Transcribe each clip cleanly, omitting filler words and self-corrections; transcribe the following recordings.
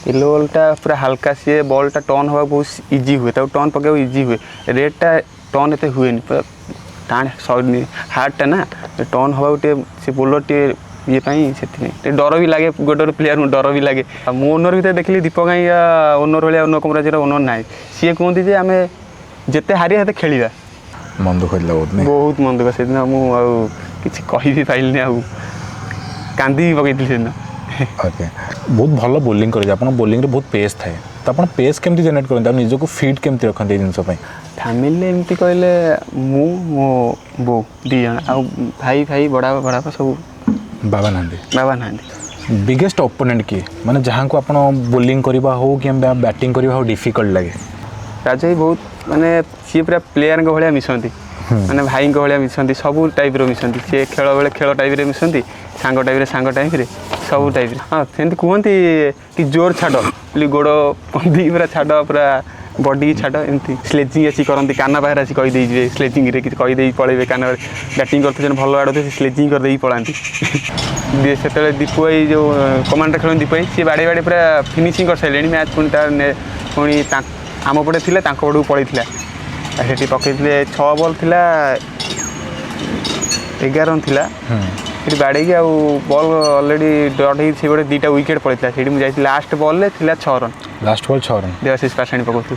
Yellow बॉलटा पूरा हल्का सी बॉलटा turn हवा बहुत इजी हुए टर्न पके इजी हुए रेडटा टर्न एत हुए पूरा टाण हार्डटा ना टर्न हवा गोटे से बोलर टे ये से डर भी लगे गोटे प्लेयर डर भी लगे मो ओनर भी देखिली दीपक गाई ओनर भाया ओनर कमराज ओनर ना सी कहते जे आम जिते हारिया से खेलिया मन दुख बहुत मन दुख से मुझे कही भी पाइलिनी आउ कांदी पकई से दिन ओके बहुत भल बोलिंग कर बोलिंग रे बहुत पेस थाए तो आप पेस केमती जेनेट करते निजक फिट केमती रखते जिन फैमिली एमती कहले मु मो बो दी जन आ भाई भाई बड़ा बड़ा सब बाबा ना बिगेस्ट ओपोनेंट किए माने जहाँ को आप बोलिंग करवा हो कि बैटिंग करवा हो डिफिकल्ट लगे राजा बहुत माने सी पूरा प्लेयर भाया मिसती माने भाई भाया मिसती सब टाइप मिसती सी खेल बेले खेल टाइप मिसती सांग टाइप सब टाइप हाँ सेमती कहते कि जोर छाड़ गोड़ पंदी पूरा छाड़ पूरा बॉडी छाड़ एमती स्लेजिंग आसी करती काना बाहर आसी कहीदे स्लेजिंग कहीदे पलैबे काना बैटिंग करते भल आड़े स्लेजिंग करदे पलांती से दीपू भाई जो कमांडर खेल दीपू भाई सी बाड़े बाड़े पूरा फिनिशिंग कर सारे मैच पुणी आम पटे थी पड़ू पड़ता से पकड़े 6 बॉल थिला 11 रन थिला ये बाड़े बॉल अलरेडी डट हो गोटे 2टा विकेट पड़ता है मुझे last ball 6 run last ball 6 run Debashish Pashani पकाउथु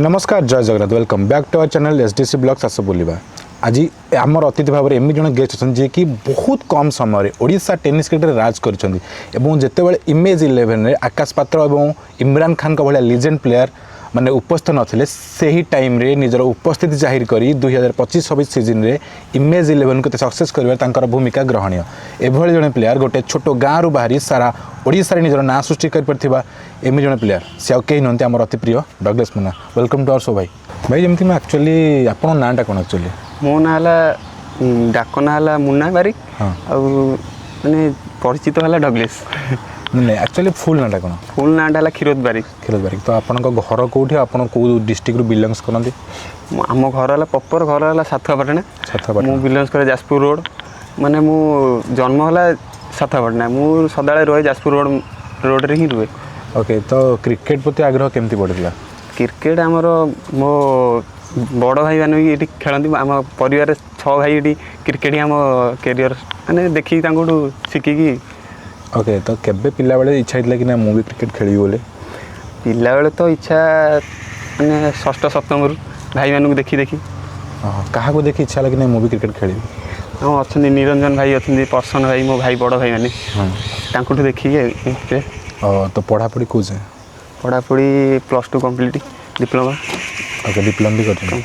नमस्कार जय Jagannath welcome back to our channel SDC blogs आस बोलिबा आज आमर अतिथि भाव में एमती जन गेस्ट अच्छा जी कि बहुत कम समय ओडिशा टेनिस क्रिकेट राज कर जितेबाला इमेज 11 आकाश पात्र और इमरान खान का भाया लीजेंड प्लेयर माने उपस्थित नथिले सही टाइम रे निजर उपस्थिति जाहिर करी 2025-26 सीजन रे इमेज 11 को सक्सेस करबार तांकर भूमिका ग्रहणीय एभली जने प्लेयर गोटे छोट गाँव रु बाहरी सारा ओडिशा रे निजर ना सृष्टि कर परथिबा एमि जने प्लेयर से कहीं नहते आमर अति प्रिय डगलेस मुन्ना वेलकम टू आवर शो भाई जमती मैं एक्चुअली आपन नाटा कोन एक्चुअली मो नाला डाक ना मुन्ना बारिक माने परिचित है डगलेस नहीं एक्चुअली फुल नाटा कौन फुल नाटा है क्षीरोद बारिक तो आपण घर कौटी आप डिस्ट्रिक्ट रू बिलंग्स करती आम घर है प्रॉपर घर है सातुआपाटना मु बिलंग्स करे जाजपुर रोड माने मु जन्म है सातुआपाटना मु सदा रहे जाजपुर रोड रे ही रुए ओके तो क्रिकेट प्रति आग्रह केमती पड़ता क्रिकेट आमर मो बड़ भाई मैंने भी ये खेलती आम परिवार 6 भाई ये क्रिकेट ही आम कैरियर माने देखी शिखिकी ओके तो केबे पिला बेले इच्छा होता कि ना मु भी क्रिकेट खेली बोले पिला बेले तो इच्छा माने 6ष्ठ सप्तम भाई मानू देखी देखी क्या देखी इच्छा लगे ना मु भी क्रिकेट खेली हाँ अच्छा निरंजन भाई अच्छा पर्सन भाई मो भाई बड़ भाई मैंने देखिए तो पढ़ापढ़ी कौन से पढ़ापढ़ी +2 कंप्लीट डिप्लोमा ओके डिप्लोमा भी कर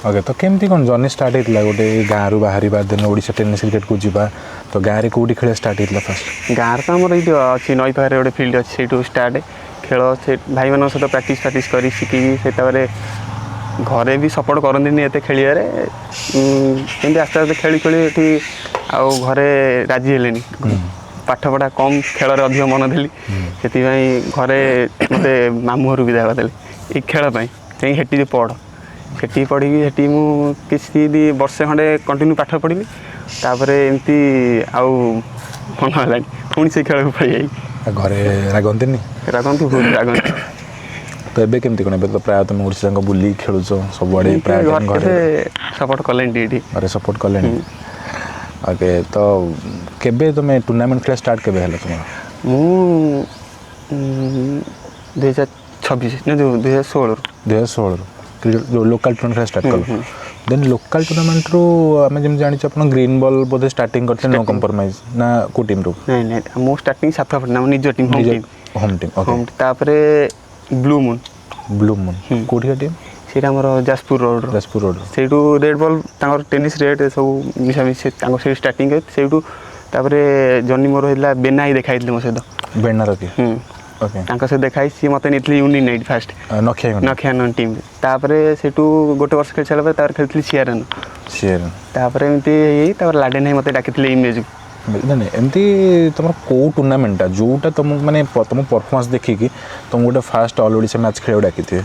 ओके तो केमती कौन जर्नी स्टार्ट होता गोटे गाँव बाहर दिन ओडिशा टेनिस क्रिकेट को जीवा तो गाँव में कौटी खेल स्टार्ट होता फर्स्ट गाँव तो आम ये अच्छी नई पाखे गोटे फिल्ड अच्छे से स्टार्ट खेल से भाई मान सहित प्राक्ट कर शिखिकी से घरे भी सपोर्ट करती एत खेलिया आस्ते आस्ते खेली खेली ये आउ घरे राजी हेले पाठ पढ़ा कम खेल अधिक मन देली से घरे मत मामू घर विदा करदे ये खेलपाई हेटी जो पढ़ सेठी पढ़ी सेठी मुझे वर्षे खंडे कंटिन्यू पाठ पढ़ी तापर एमती आउ मन है पुणी से खेल को पड़ी घरे रागंती बहुत रागंती तो एबे केमती कोन एबे तो प्राय तुम ओडिशा को बुली खेलुछ सब आड़े प्राय घरे सपोर्ट कलेंटी घरे सपोर्ट कलेंटी ओके तो केबे तुम टूर्नामेंट खेल स्टार्ट केबे हला तुम मु 2026 न 2016 जो लोकल टूर्नामेंट स्टार्ट कल देन लोकल टूर्नामेंट रो आम जमी जानी अपन ग्रीन बॉल बोधे स्टार्टिंग करते नो कंप्रोमाइज ना को टीम रो नहीं मो स्टार्टिंग सातुआपाटना निज टीम होम टीम ओके तापरे ब्लू मून कोठी टीम सेटा हमर जाजपुर रोड सेटू रेड बॉल तांगर टेनिस रेड सब मिसा मिसे तांगर से स्टार्टिंग सेटू तापरे जन्नी मोर हिला बेनाई देखाइतले मो सहित बेनार के ओके तांका से देखाई सी मते नेतली यूनिट नाइट फास्ट नखियान टीम तापरे सेटू गोटे वर्ष खेल छला तार खेलतली सीआरएन तापरे एमती तापर लाडेन है मते डाकितले इमेज नहीं एमती तुम कौ टूर्नामेंटा जोटा तुम माने तुम परफॉर्मेंस देखिकी तुम गोटे फास्ट ऑल ओडिशा मैच खेल डाकी थे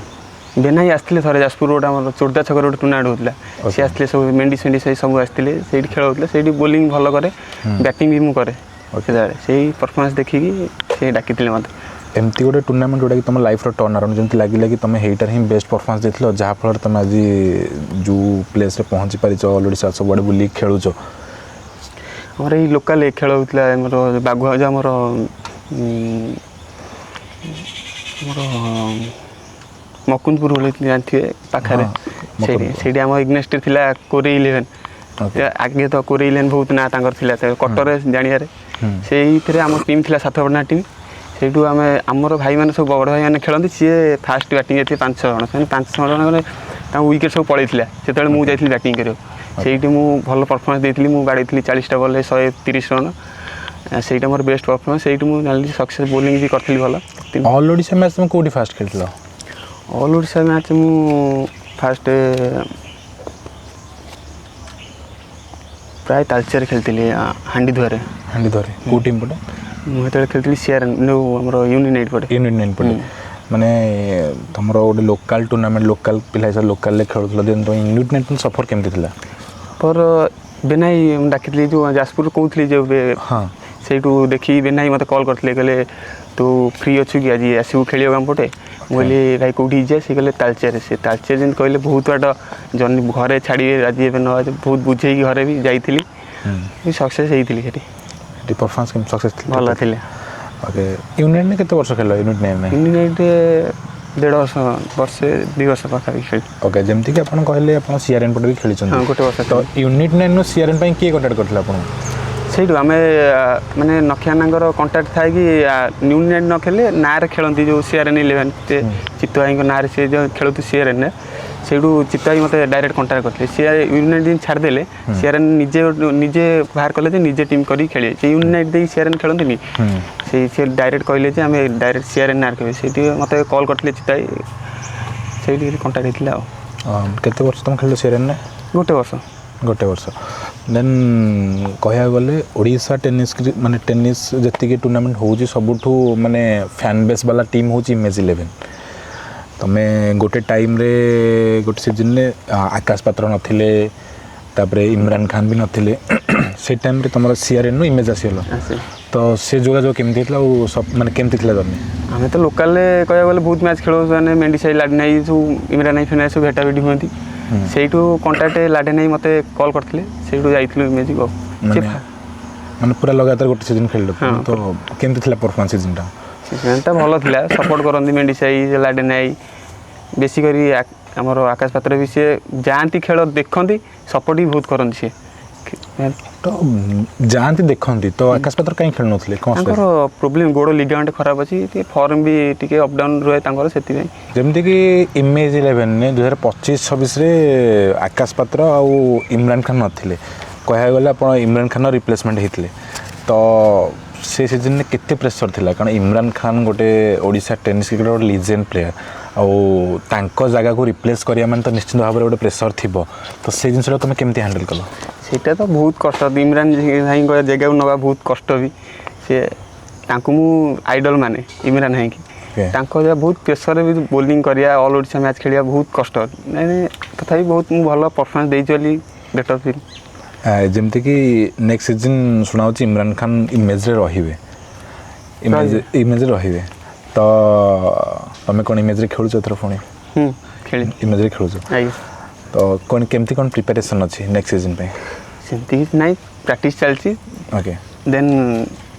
ବେନାଇ ଆସିଥିଲେ ଥରେ ଯାଜପୁର ଗୋଟେ ଆମର ଚୋର୍ଦ୍ଦା ଛକରେ ଗୋଟେ ଟୁର୍ଣ୍ଣାମେଣ୍ଟ ହେଉଥିଲା ସେ ଆସିଥିଲେ ସବୁ ମେଣ୍ଡି ସେଣ୍ଡି ସେଇ ସବୁ ଆସିଥିଲେ ସେଇଠି ଖେଳ ହେଉଥିଲା ସେଇଠି ବୋଲିଂ ଭଲ କରେ ବ୍ୟାଟିଂ ବି ମୁଁ କରେ ସେତେବେଳେ ସେଇ ପରଫର୍ମାନ୍ସ ଦେଖିକି ସେ ଡାକିଥିଲେ ମୋତେ। ଏମିତି ଗୋଟେ ଟୁର୍ଣ୍ଣାମେଣ୍ଟ ଯେଉଁଟାକି ତୁମ ଲାଇଫ୍ର ଟର୍ନ ଅରାଉଣ୍ଡ ଯେମିତି ଲାଗିଲା କି ତୁମେ ହେଇଟାରେ ହିଁ ବେଷ୍ଟ ପରଫର୍ମାନ୍ସ ଦେଇଥିଲ ଯାହାଫଳରେ ତୁମେ ଆଜି ଯେଉଁ ପ୍ଲେସ୍ରେ ପହଞ୍ଚି ପାରିଛ ଅଲ୍ ଓଡ଼ିଶା ସବୁଆଡ଼େ ବୁଲିକି ଖେଳୁଛ। ଆମର ଏଇ ଲୋକାଲ୍ ଖେଳ ହେଉଥିଲା ଆମର ବାଘୁଆ ଯେଉଁ ଆମର ମକୁନ୍ଦପୁର ବୋଲି ଜାଣିଥିବେ ପାଖରେ ସେଇଠି ଆମ ଇଗ୍ନେଷ୍ଟରେ ଥିଲା କୋରେ 11 ଆଗେ ତ କୋରେ 11 ବହୁତ ନାଁ ତାଙ୍କର ଥିଲା କଟରେ ଜାଣିବାରେ ସେଇଥିରେ ଆମ ଟିମ୍ ଥିଲା ସାତପଟନା ଟିମ୍ ସେଇଠୁ ଆମେ ଆମର ଭାଇମାନେ ସବୁ ବଡ଼ ଭାଇମାନେ ଖେଳନ୍ତି ସିଏ ଫାଷ୍ଟ ବ୍ୟାଟିଂ ଯାଇଥିଲେ 5-6 ଜଣ ସେମାନେ 5-6 ଜଣ ମାନେ ତାଙ୍କ ୱିକେଟ୍ ସବୁ ପଳେଇଥିଲା ସେତେବେଳେ ମୁଁ ଯାଇଥିଲି ବ୍ୟାଟିଂ କରିବାକୁ ସେଇଠି ମୁଁ ଭଲ ପରଫର୍ମାନ୍ସ ଦେଇଥିଲି ମୁଁ ବାଡ଼େଇଥିଲି 40ଟା ବଲ୍ରେ 130 ରନ୍ ସେଇଟା ମୋର ବେଷ୍ଟ ପରଫର୍ମାନ୍ସ ସେଇଠି ମୁଁ ଜାଣିଲି ସକ୍ସେସ୍ ବୋଲିଂ ବି କରିଥିଲି ଭଲ। ଅଲ୍ ଓଡ଼ିଶା ମ୍ୟାଚ୍ ତୁମେ କେଉଁଠି ଫାଷ୍ଟ ଖେଳିଥିଲ? ଅଲ୍ ଓଡ଼ିଶା ମ୍ୟାଚ୍ ମୁଁ ଫାଷ୍ଟ ପ୍ରାୟ ତାଳଚେରରେ ଖେଳିଥିଲି ହାଣ୍ଡିଧୁଆରେ କେଉଁ ଟିମ୍ ପଟେ? ମୁଁ ସେତେବେଳେ ଖେଳିଥିଲି ସିଆର୍ଏନ୍ ଯେଉଁ ଆମର ୟୁନିନାଇଟ୍ ପଟେ ପଟେ ମାନେ ତୁମର ଗୋଟେ ଲୋକାଲ୍ ଟୁର୍ଣ୍ଣାମେଣ୍ଟ ଲୋକାଲ୍ ପିଲା ହିସାବରେ ଲୋକାଲ୍ରେ ଖେଳୁଥିଲ ଦେନ୍ ତୁମ ୟୁନିନାଇଟ୍ ସଫର କେମିତି ଥିଲା? ପର ବେନାଇ ମୁଁ ଡାକିଥିଲି ଯେଉଁ ଯାଜପୁର କହୁଥିଲି ଯେଉଁ ହଁ ସେଇଠୁ ଦେଖିକି ବେନାଇ ମୋତେ କଲ୍ କରିଥିଲେ କହିଲେ ତୁ ଫ୍ରି ଅଛୁ କି ଆଜି ଆସିବୁ ଖେଳିବାକୁ ଆମ ପଟେ ମୁଁ କହିଲି ଭାଇ କେଉଁଠି ଯିବା ସେ କହିଲେ ତାଳଚେର ସେ ତାଳଚେର ଯେମିତି କହିଲେ ବହୁତ ବାଟ ଘରେ ଛାଡ଼ିବେ ରାଜି ଏବେ ନ ବହୁତ ବୁଝେଇକି ଘରେ ବି ଯାଇଥିଲି ସକ୍ସେସ୍ ହେଇଥିଲି ସେଠି ପରଫର୍ମାନ୍ସ କେମିତି ସକ୍ସେସ୍ ଥିଲା? ଭଲ ଥିଲେ। ଓକେ ୟୁନିନାଇଟ୍ରେ କେତେ ବର୍ଷ ଖେଳିଲ? ୟୁନିନାଇଟ୍ରେ 1.5 ବର୍ଷେ 2 ବର୍ଷ ପାଖାପାଖି ଖେଳି। ଓକେ ଯେମିତିକି ଆପଣ କହିଲେ ଆପଣ ସିଆର୍ଏନ୍ ପଟେ ବି ଖେଳିଛନ୍ତି ଗୋଟେ ବର୍ଷ ତ ୟୁନିନାଇଟ୍ରୁ ସିଆର୍ଏନ୍ ପାଇଁ କିଏ କଣ୍ଟାକ୍ଟ କରିଥିଲା ଆପଣଙ୍କୁ? ସେଇଠୁ ଆମେ ମାନେ ନଖିଆନାଙ୍କର କଣ୍ଟାକ୍ଟ ଥାଏ କି ୟୁନିନାଇଟ୍ ନ ଖେଳିଲେ ନାଁରେ ଖେଳନ୍ତି ଯେଉଁ ସିଆର୍ଏନ୍ 11 ଚିତ୍ତ ଭାଇଙ୍କ ନାଁରେ ସେ ଯେଉଁ ଖେଳୁଛି ସିଆର୍ଏନ୍ରେ ସେଇଠୁ ଚିତ୍ତ ଭାଇ ମୋତେ ଡାଇରେକ୍ଟ କଣ୍ଟାକ୍ଟ କରିଥିଲେ ସିଏ ୟୁନିନାଇଟ୍ ଯେମିତି ଛାଡ଼ିଦେଲେ ସିଆର୍ଏନ୍ ନିଜେ ବାହାର କଲେ ଯେ ନିଜେ ଟିମ୍ କରିକି ଖେଳିବେ ସେ ୟୁନିନାଇଟ୍ ଦେଇକି ସିଆର୍ଏନ୍ ଖେଳନ୍ତିନି ସେ ଡାଇରେକ୍ଟ କହିଲେ ଯେ ଆମେ ଡାଇରେକ୍ଟ ସିଆର୍ଏନ୍ ନାଁରେ ଖେଳିବେ ସେଇଠି ମୋତେ କଲ୍ କରିଥିଲେ ଚିତ୍ତ ଭାଇ ସେଇଠି କଣ୍ଟାକ୍ଟ ହେଇଥିଲା ଆଉ। କେତେ ବର୍ଷ ତୁମେ ଖେଳିଲ ସିଆର୍ଏନ୍ରେ? ଗୋଟେ ବର୍ଷ ଦେନ୍ କହିବାକୁ ଗଲେ ଓଡ଼ିଶା ଟେନିସ୍ ଯେତିକି ଟୁର୍ଣ୍ଣାମେଣ୍ଟ ହେଉଛି ସବୁଠୁ ମାନେ ଫ୍ୟାନ୍ ବେସ୍ ବାଲା ଟିମ୍ ହେଉଛି ଇମେଜ୍ 11 ତୁମେ ଗୋଟେ ଟାଇମ୍ରେ ଗୋଟେ ସିଜନ୍ରେ ଆକାଶ ପାତ୍ର ନଥିଲେ ତାପରେ ଇମ୍ରାନ୍ ଖାନ୍ ବି ନଥିଲେ ସେ ଟାଇମ୍ରେ ତୁମର ସିଆର୍ଏନ୍ରୁ ଇମେଜ୍ ଆସିଗଲା ତ ସେ ଯୋଗାଯୋଗ କେମିତି ହେଇଥିଲା ଆଉ ମାନେ କେମିତି ଥିଲା ତୁମେ? ଆମେ ତ ଲୋକାଲ୍ରେ କହିବାକୁ ଗଲେ ବହୁତ ମ୍ୟାଚ୍ ଖେଳୁ ମାନେ ମେଣ୍ଡି ସାହି ଲାଡିନାଇ ସବୁ ଇମ୍ରାନ୍ ଭାଇ ଫେନାଇ ସବୁ ଭେଟାଭେଟି ହୁଅନ୍ତି ସେଇଠୁ କଣ୍ଟାକ୍ଟ ଲାଡିନାଇ ମୋତେ କଲ୍ କରିଥିଲେ ସେଇଠୁ ଯାଇଥିଲୁ ଇମେଜ୍କୁ ଆଉ ମାନେ ପୁରା ଲଗାତାର ଗୋଟେ ସିଜନ୍ ଖେଳିଲ ତ କେମିତି ଥିଲା ପରଫର୍ମାନ୍ସ ସିଜନ୍ଟା? ସିଜନ୍ଟା ଭଲ ଥିଲା ସପୋର୍ଟ କରନ୍ତି ମେଣ୍ଡି ସାହି ଲାଡିନାଇ ବେଶୀ କରି ଆମର ଆକାଶ ପାତ୍ର ବି ସିଏ ଯାଆନ୍ତି ଖେଳ ଦେଖନ୍ତି ସପୋର୍ଟ ବି ବହୁତ କରନ୍ତି ସିଏ ତ ଯାଆନ୍ତି ଦେଖନ୍ତି ତ ଆକାଶ ପାତ୍ର କାହିଁ ଖେଳୁନଥିଲେ? ତାଙ୍କର ପ୍ରୋବ୍ଲେମ୍ ଗୋଡ଼ ଲିଗାମେଣ୍ଟ ଖରାପ ଅଛି ଟିକେ ଫର୍ମ ବି ଟିକେ ଅପ୍ ଡାଉନ୍ ରୁହେ ତାଙ୍କର ସେଥିପାଇଁ ଯେମିତିକି ଇମେଜ୍ 11ରେ 2025-26ରେ ଆକାଶ ପାତ୍ର ଆଉ ଇମ୍ରାନ୍ ଖାନ୍ ନଥିଲେ କହିବାକୁ ଗଲେ ଆପଣ ଇମ୍ରାନ୍ ଖାନ୍ର ରିପ୍ଲେସମେଣ୍ଟ ହେଇଥିଲେ ତ ସେ ସିଜନ୍ରେ କେତେ ପ୍ରେସର୍ ଥିଲା କାରଣ ଇମ୍ରାନ୍ ଖାନ୍ ଗୋଟେ ଓଡ଼ିଶା ଟେନିସ୍ କ୍ରିକେଟର ଗୋଟେ ଲିଜେଣ୍ଡ ପ୍ଲେୟାର ଆଉ ତାଙ୍କ ଜାଗାକୁ ରିପ୍ଲେସ୍ କରିବା ମାନେ ତ ନିଶ୍ଚିତ ଭାବରେ ଗୋଟେ ପ୍ରେସର୍ ଥିବ ତ ସେ ଜିନିଷଟା ତୁମେ କେମିତି ହ୍ୟାଣ୍ଡେଲ୍ କଲ? ସେଇଟା ତ ବହୁତ କଷ୍ଟ ଇମ୍ରାନ୍ ଭାଇଙ୍କ ଜାଗାକୁ ନେବା ବହୁତ କଷ୍ଟ ବି ସେ ତାଙ୍କୁ ମୁଁ ଆଇଡଲ୍ ମାନେ ଇମ୍ରାନ୍ ଭାଇକି ତାଙ୍କ ଜାଗା ବହୁତ ପ୍ରେସର୍ରେ ବି ବୋଲିଂ କରିବା ଅଲ୍ ଓଡ଼ିଶା ମ୍ୟାଚ୍ ଖେଳିବା ବହୁତ କଷ୍ଟ ତଥାପି ବହୁତ ମୁଁ ଭଲ ପରଫର୍ମାନ୍ସ ଦେଇଛି ବୋଲି ବେଟର୍ ଫିଲ୍। ଯେମିତିକି ନେକ୍ସଟ ସିଜନ୍ ଶୁଣାଉଛି ଇମ୍ରାନ୍ ଖାନ୍ ଇମେଜ୍ରେ ରହିବେ ତ ତୁମେ କ'ଣ ଇମେଜ୍ରେ ଖେଳୁଛ ଏଥର ପୁଣି? ଇମେଜ୍ରେ ଖେଳୁଛ ତ କ'ଣ କେମିତି କ'ଣ ପ୍ରିପାରେସନ୍ ଅଛି ନେକ୍ସଟ ସିଜନ୍ ପାଇଁ? ସେମିତି କିଛି ନାହିଁ ପ୍ରାକ୍ଟିସ୍ ଚାଲିଛି ଓକେ ଦେନ୍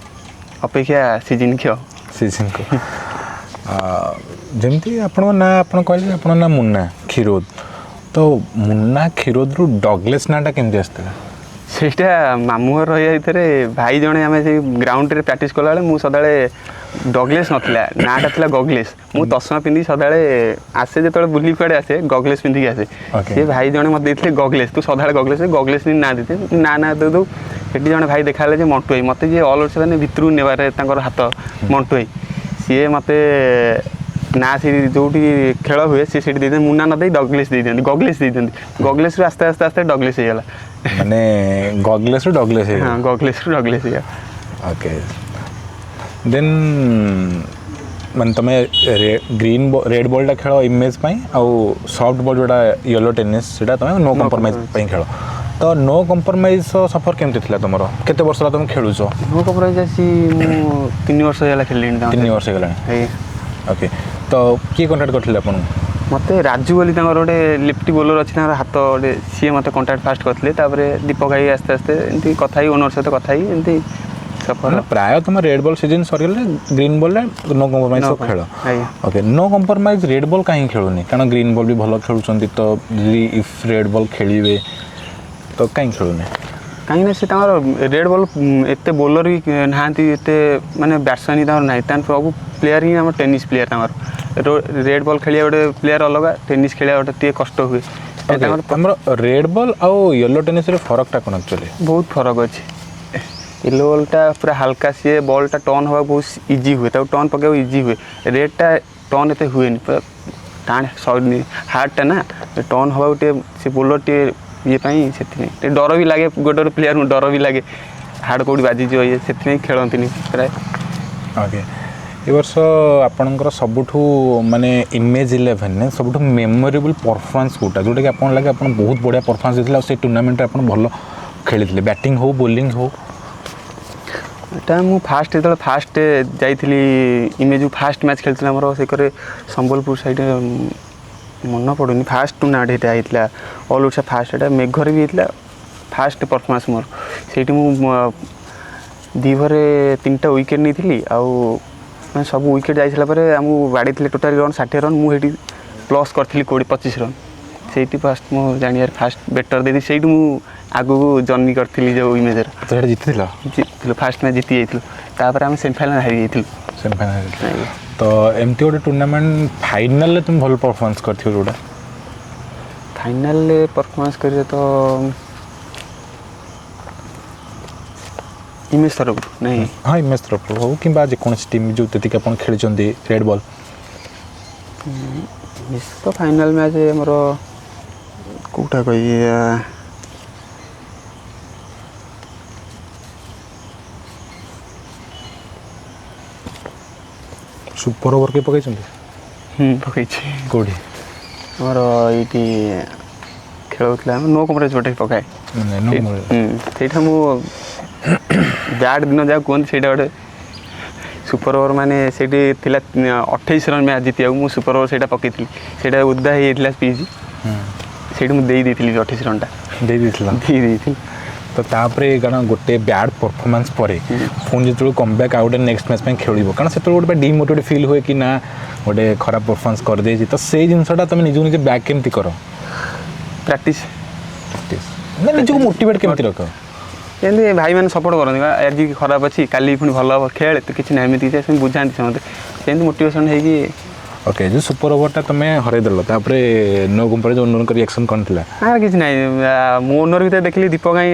ଅପେକ୍ଷା ସିଜନ୍କୁ ଯେମିତି ଆପଣଙ୍କ ନାଁ ଆପଣ କହିଲେ ଆପଣଙ୍କ ନାଁ ମୁନ୍ନା କ୍ଷୀରୋଦ ତ ମୁନ୍ନା କ୍ଷୀରୋଦରୁ ଡଗ୍ଲେସ୍ ନାଁଟା କେମିତି ଆସିଥିଲା? ସେଇଟା ମାମୁଁ ଘର ରହିବା ଭିତରେ ଭାଇ ଜଣେ ଆମେ ସେଇ ଗ୍ରାଉଣ୍ଡରେ ପ୍ରାକ୍ଟିସ୍ କଲାବେଳେ ମୁଁ ସଦାବେଳେ ଡଗ୍ଲେସ୍ ନଥିଲା ନାଁଟା ଥିଲା ଗଗ୍ଲେସ୍ ମୁଁ ତସମା ପିନ୍ଧିକି ସଦାବେଳେ ଆସେ ଯେତେବେଳେ ବୁଲି କୁଆଡ଼େ ଆସେ ଗଗ୍ଲେସ୍ ପିନ୍ଧିକି ଆସେ ସେ ଭାଇ ଜଣେ ମୋତେ ଦେଇଥିଲେ ଗଗ୍ଲେସ୍ ତୁ ସଦାବେଳେ ଗଗ୍ଲେସ୍ ନାଁ ଦେଇଥିଲେ ନାଁ ଦେଉ ସେଠି ଜଣେ ଭାଇ ଦେଖାହେଲେ ଯେ ମଣ୍ଟୁ ଭାଇ ମୋତେ ଯିଏ ଅଲ୍ ଓଡ଼ିଶା ମାନେ ଭିତରକୁ ନେବାରେ ତାଙ୍କର ହାତ ମଣ୍ଟୁ ଭାଇ ସିଏ ମୋତେ ନା ସେଠି ଯେଉଁଠି ଖେଳ ହୁଏ ସେ ସେଠି ଦେଇଦିଅନ୍ତି ମୁନା ନ ଦେଇ ଗଗ୍ଲେସ୍ ଦେଇଦିଅନ୍ତି ଗଗ୍ଲେସ୍ରୁ ଆସ୍ତେ ଆସ୍ତେ ଡଗ୍ଲେସ୍ ହେଇଗଲା ମାନେ ଗଗ୍ଲେସ୍ରୁ ଡଗ୍ଲେସ୍ ହେଇଗଲା ଓକେ ଦେନ୍ ମାନେ ତୁମେ ଗ୍ରୀନ୍ ରେଡ୍ ବଲ୍ଟା ଖେଳ ଇମେଜ୍ ପାଇଁ ଆଉ ସଫ୍ଟ ବଲ୍ ଯେଉଁଟା ୟେଲୋ ଟେନିସ୍ ସେଇଟା ତୁମେ ନୋ କମ୍ପ୍ରମାଇଜ୍ ପାଇଁ ଖେଳ ତ ନୋ କମ୍ପ୍ରମାଇଜ୍ ସଫର କେମିତି ଥିଲା ତୁମର କେତେ ବର୍ଷ ହେଲା ତୁମେ ଖେଳୁଛ ନୋ କମ୍ପ୍ରମାଇଜ୍ ଆସି ମୁଁ 3 ବର୍ଷ ହେଲା ଖେଳିଲିଣି 3 ବର୍ଷ ହେଇଗଲାଣି ଓକେ ତ କିଏ କଣ୍ଟାକ୍ଟ କରିଥିଲେ ଆପଣଙ୍କୁ ମୋତେ ରାଜୁ ବୋଲି ତାଙ୍କର ଗୋଟେ ଲେଫ୍ଟି ବୋଲର ଅଛି ତାଙ୍କର ହାତ ଗୋଟେ ସିଏ ମୋତେ କଣ୍ଟାକ୍ଟ ଫାଷ୍ଟ କରିଥିଲେ ତାପରେ ଦୀପକ ଭାଇ ଆସ୍ତେ ଆସ୍ତେ ଏମିତି କଥା ହେଇ ଓନର୍ ସହିତ କଥା ହେଇ ଏମିତି ସଫର ପ୍ରାୟ ତୁମେ ରେଡ୍ ବଲ୍ ସିଜିନ୍ ସରିଗଲେ ଗ୍ରୀନ୍ ବଲ୍ରେ ନୋ କମ୍ପ୍ରମାଇଜ୍ ଖେଳ okay no compromise red ball କାହିଁକି ଖେଳୁନି କାରଣ ଗ୍ରୀନ୍ ବଲ୍ ବି ଭଲ ଖେଳୁଛନ୍ତି ତ ଯଦି ଇଫ୍ ରେଡ୍ ବଲ୍ ଖେଳିବେ ତ କାହିଁକି ଖେଳୁନି କାହିଁକିନା ସେ ତାଙ୍କର ରେଡ୍ ବଲ୍ ଏତେ ବୋଲର ବି ନାହାନ୍ତି ଏତେ ମାନେ ବ୍ୟାଟ୍ସମ୍ୟାନ୍ ତାଙ୍କର ନାହିଁ ତାଙ୍କର ସବୁ ପ୍ଲେୟାର ହିଁ ଆମର ଟେନିସ୍ ପ୍ଲେୟାର ତାଙ୍କର ରେଡ୍ ବଲ୍ ଖେଳିବା ଗୋଟେ ପ୍ଲେୟାର ଅଲଗା ଟେନିସ୍ ଖେଳିବା ଗୋଟେ ଟିକେ କଷ୍ଟ ହୁଏ ଆମର ରେଡ୍ ବଲ୍ ଆଉ ୟେଲୋ ଟେନିସ୍ରେ ଫରକଟା କ'ଣ ଆକ୍ଚୁଆଲି ବହୁତ ଫରକ ଅଛି ୟେଲୋ ବଲ୍ଟା ପୁରା ହାଲକା ସିଏ ବଲ୍ଟା ଟର୍ନ ହେବାକୁ ବହୁତ ଇଜି ହୁଏ ତାକୁ ଟର୍ନ ପକାଇବାକୁ ଇଜି ହୁଏ ରେଡ୍ଟା ଟର୍ନ ଏତେ ହୁଏନି ପୁରା ଟାଣ ହାର୍ଡ଼ଟା ନା ଟର୍ନ ହେବାକୁ ଟିକେ ସେ ବୋଲର ଟିକେ ଇଏ ପାଇଁ ସେଥିପାଇଁ ଟିକେ ଡର ବି ଲାଗେ ଗୋଟେ ଗୋଟେ ପ୍ଲେୟାରଙ୍କୁ ଡର ବି ଲାଗେ ହାର୍ଡ଼ କେଉଁଠି ବାଜିଯିବ ଇଏ ସେଥିପାଇଁ ଖେଳନ୍ତିନି ପ୍ରାୟ ଓକେ ଏ ବର୍ଷ ଆପଣଙ୍କର ସବୁଠୁ ମାନେ ଇମେଜ୍ 11ରେ ସବୁଠୁ ମେମୋରେବୁଲ୍ ପରଫର୍ମାନ୍ସ କେଉଁଟା ଯେଉଁଟାକି ଆପଣଙ୍କ ଲାଗେ ଆପଣ ବହୁତ ବଢ଼ିଆ ପରଫର୍ମାନ୍ସ ଦେଇଥିଲେ ଆଉ ସେ ଟୁର୍ଣ୍ଣାମେଣ୍ଟରେ ଆପଣ ଭଲ ଖେଳିଥିଲେ ବ୍ୟାଟିଂ ହଉ ବୋଲିଂ ହଉ ଏଇଟା ମୁଁ ଫାଷ୍ଟ ଯେତେବେଳେ ଫାଷ୍ଟ ଯାଇଥିଲି ଇମେଜକୁ ଫାଷ୍ଟ ମ୍ୟାଚ୍ ଖେଳିଥିଲା ଆମର ସେ କରେ ସମ୍ବଲପୁର ସାଇଡ଼୍ ମନେ ପଡ଼ୁନି ଫାଷ୍ଟ ଟୁର୍ଣ୍ଣାମେଣ୍ଟ ଏଇଟା ହେଇଥିଲା ଅଲ୍ ଓଡ଼ିଶା ଫାଷ୍ଟ ଏଇଟା ମେଘରେ ବି ହେଇଥିଲା ଫାଷ୍ଟ ପରଫର୍ମାନ୍ସ ମୋର ସେଇଠି ମୁଁ ଦିଭରେ 3ଟା ୱିକେଟ୍ ନେଇଥିଲି ଆଉ ମାନେ ସବୁ ୱିକେଟ୍ ଯାଇଥିଲା ପରେ ଆମକୁ ବାଡ଼େଇଥିଲେ ଟୋଟାଲି ରନ୍ 60 ରନ୍ ମୁଁ ସେଇଠି ପ୍ଲସ୍ କରିଥିଲି 20-25 ରନ୍ ସେଇଠି ଫାଷ୍ଟ ମୁଁ ଜାଣିବାରେ ଫାଷ୍ଟ ବେଟର୍ ଦେଇଥିଲି ସେଇଠି ମୁଁ ଆଗକୁ ଜର୍ଣ୍ଣି କରିଥିଲି ଯେଉଁ ଇମେଜର ସେଇଟା ଜିତିଥିଲ ଫାଷ୍ଟ ମ୍ୟାଚ୍ ଜିତି ଯାଇଥିଲୁ ତାପରେ ଆମେ ସେମିଫାଇନାଲ୍ ହାରି ଯାଇଥିଲୁ ସେମିଫାଇନାଲ୍ ତ ଏମିତି ଗୋଟେ ଟୁର୍ଣ୍ଣାମେଣ୍ଟ ଫାଇନାଲ୍ରେ ତୁମେ ଭଲ ପରଫର୍ମାନ୍ସ କରିଥିବ ଯେଉଁଟା ଫାଇନାଲ୍ରେ ପରଫର୍ମାନ୍ସ କରିବା ତ ଇମେଜ୍ ତରଫରୁ ନାହିଁ ହଁ ଇମେଜ୍ ତରଫରୁ ହଉ କିମ୍ବା ଯେକୌଣସି ଟିମ୍ ଯେଉଁ ଯେତିକି ଆପଣ ଖେଳିଛନ୍ତି ରେଡ୍ ବଲ୍ ଇମେଜ୍ ତ ଫାଇନାଲ୍ ମ୍ୟାଚ୍ ଆମର କେଉଁଟା କହିବି ସୁପର ଓଭର କିଏ ପକାଇଛନ୍ତି ପକାଇଛି କେଉଁଠି ଆମର ଏଇଠି ଖେଳ ହେଉଥିଲା ନୋ କମ୍ପ୍ରମାଇଜ୍ ଗୋଟେ ପକାଏ ସେଇଟା ମୁଁ ବ୍ୟାଟ୍ ଦିନ ଯାହା କୁହନ୍ତି ସେଇଟା ଗୋଟେ ସୁପର ଓଭର ମାନେ ସେଇଠି ଥିଲା 28 ରନ୍ ମ୍ୟାଚ୍ ଜିତିବାକୁ ମୁଁ ସୁପର ଓଭର ସେଇଟା ପକାଇଥିଲି ସେଇଟା ଓଦା ହେଇଯାଇଥିଲା ପିଚ୍ ସେଇଠି ମୁଁ ଦେଇଥିଲି 28 ରନ୍ଟା ଦେଇଥିଲି ତ ତାପରେ କାରଣ ଗୋଟେ ବ୍ୟାଡ୍ ପରଫର୍ମାନ୍ସ ପରେ ପୁଣି ଯେତେବେଳେ କମ୍ବ୍ୟାକ୍ ଆଉ ଗୋଟେ ନେକ୍ସଟ ମ୍ୟାଚ୍ ପାଇଁ ଖେଳିବ କାରଣ ସେତେବେଳେ ଗୋଟେ ଡିମୋଟିଭେଟ୍ ଫିଲ୍ ହୁଏ କି ନା ଗୋଟେ ଖରାପ ପରଫର୍ମାନ୍ସ କରିଦେଇଛି ତ ସେଇ ଜିନିଷଟା ତୁମେ ନିଜକୁ ନିଜେ ବ୍ୟାକ୍ କେମିତି କର ପ୍ରାକ୍ଟିସ୍ ନା ନିଜକୁ ମୋଟିଭେଟ୍ କେମିତି ରଖ ଏମିତି ଭାଇମାନେ ସପୋର୍ଟ କରନ୍ତି ଆଜି ଖରାପ ଅଛି କାଲି ପୁଣି ଭଲ ହେବ ଖେଳେ ତ କିଛି ନାହିଁ ଏମିତି କିଛି ସେମିତି ବୁଝାନ୍ତି ସମସ୍ତେ ସେମିତି ମୋଟିଭେସନ୍ ହେଇକି ଓକେ ଯେଉଁ ସୁପର ଓଭରଟା ତୁମେ ହରେଇଦେଲ ତାପରେ ନୋ କମ୍ପ୍ରମାଇଜ୍ ଓନରଙ୍କ ରିଆକ୍ସନ୍ କ'ଣ ଥିଲା ନା କିଛି ନାହିଁ ମୁଁ ଓନର୍ ଭିତରେ ଦେଖିଲି ଦୀପକ ଭାଇ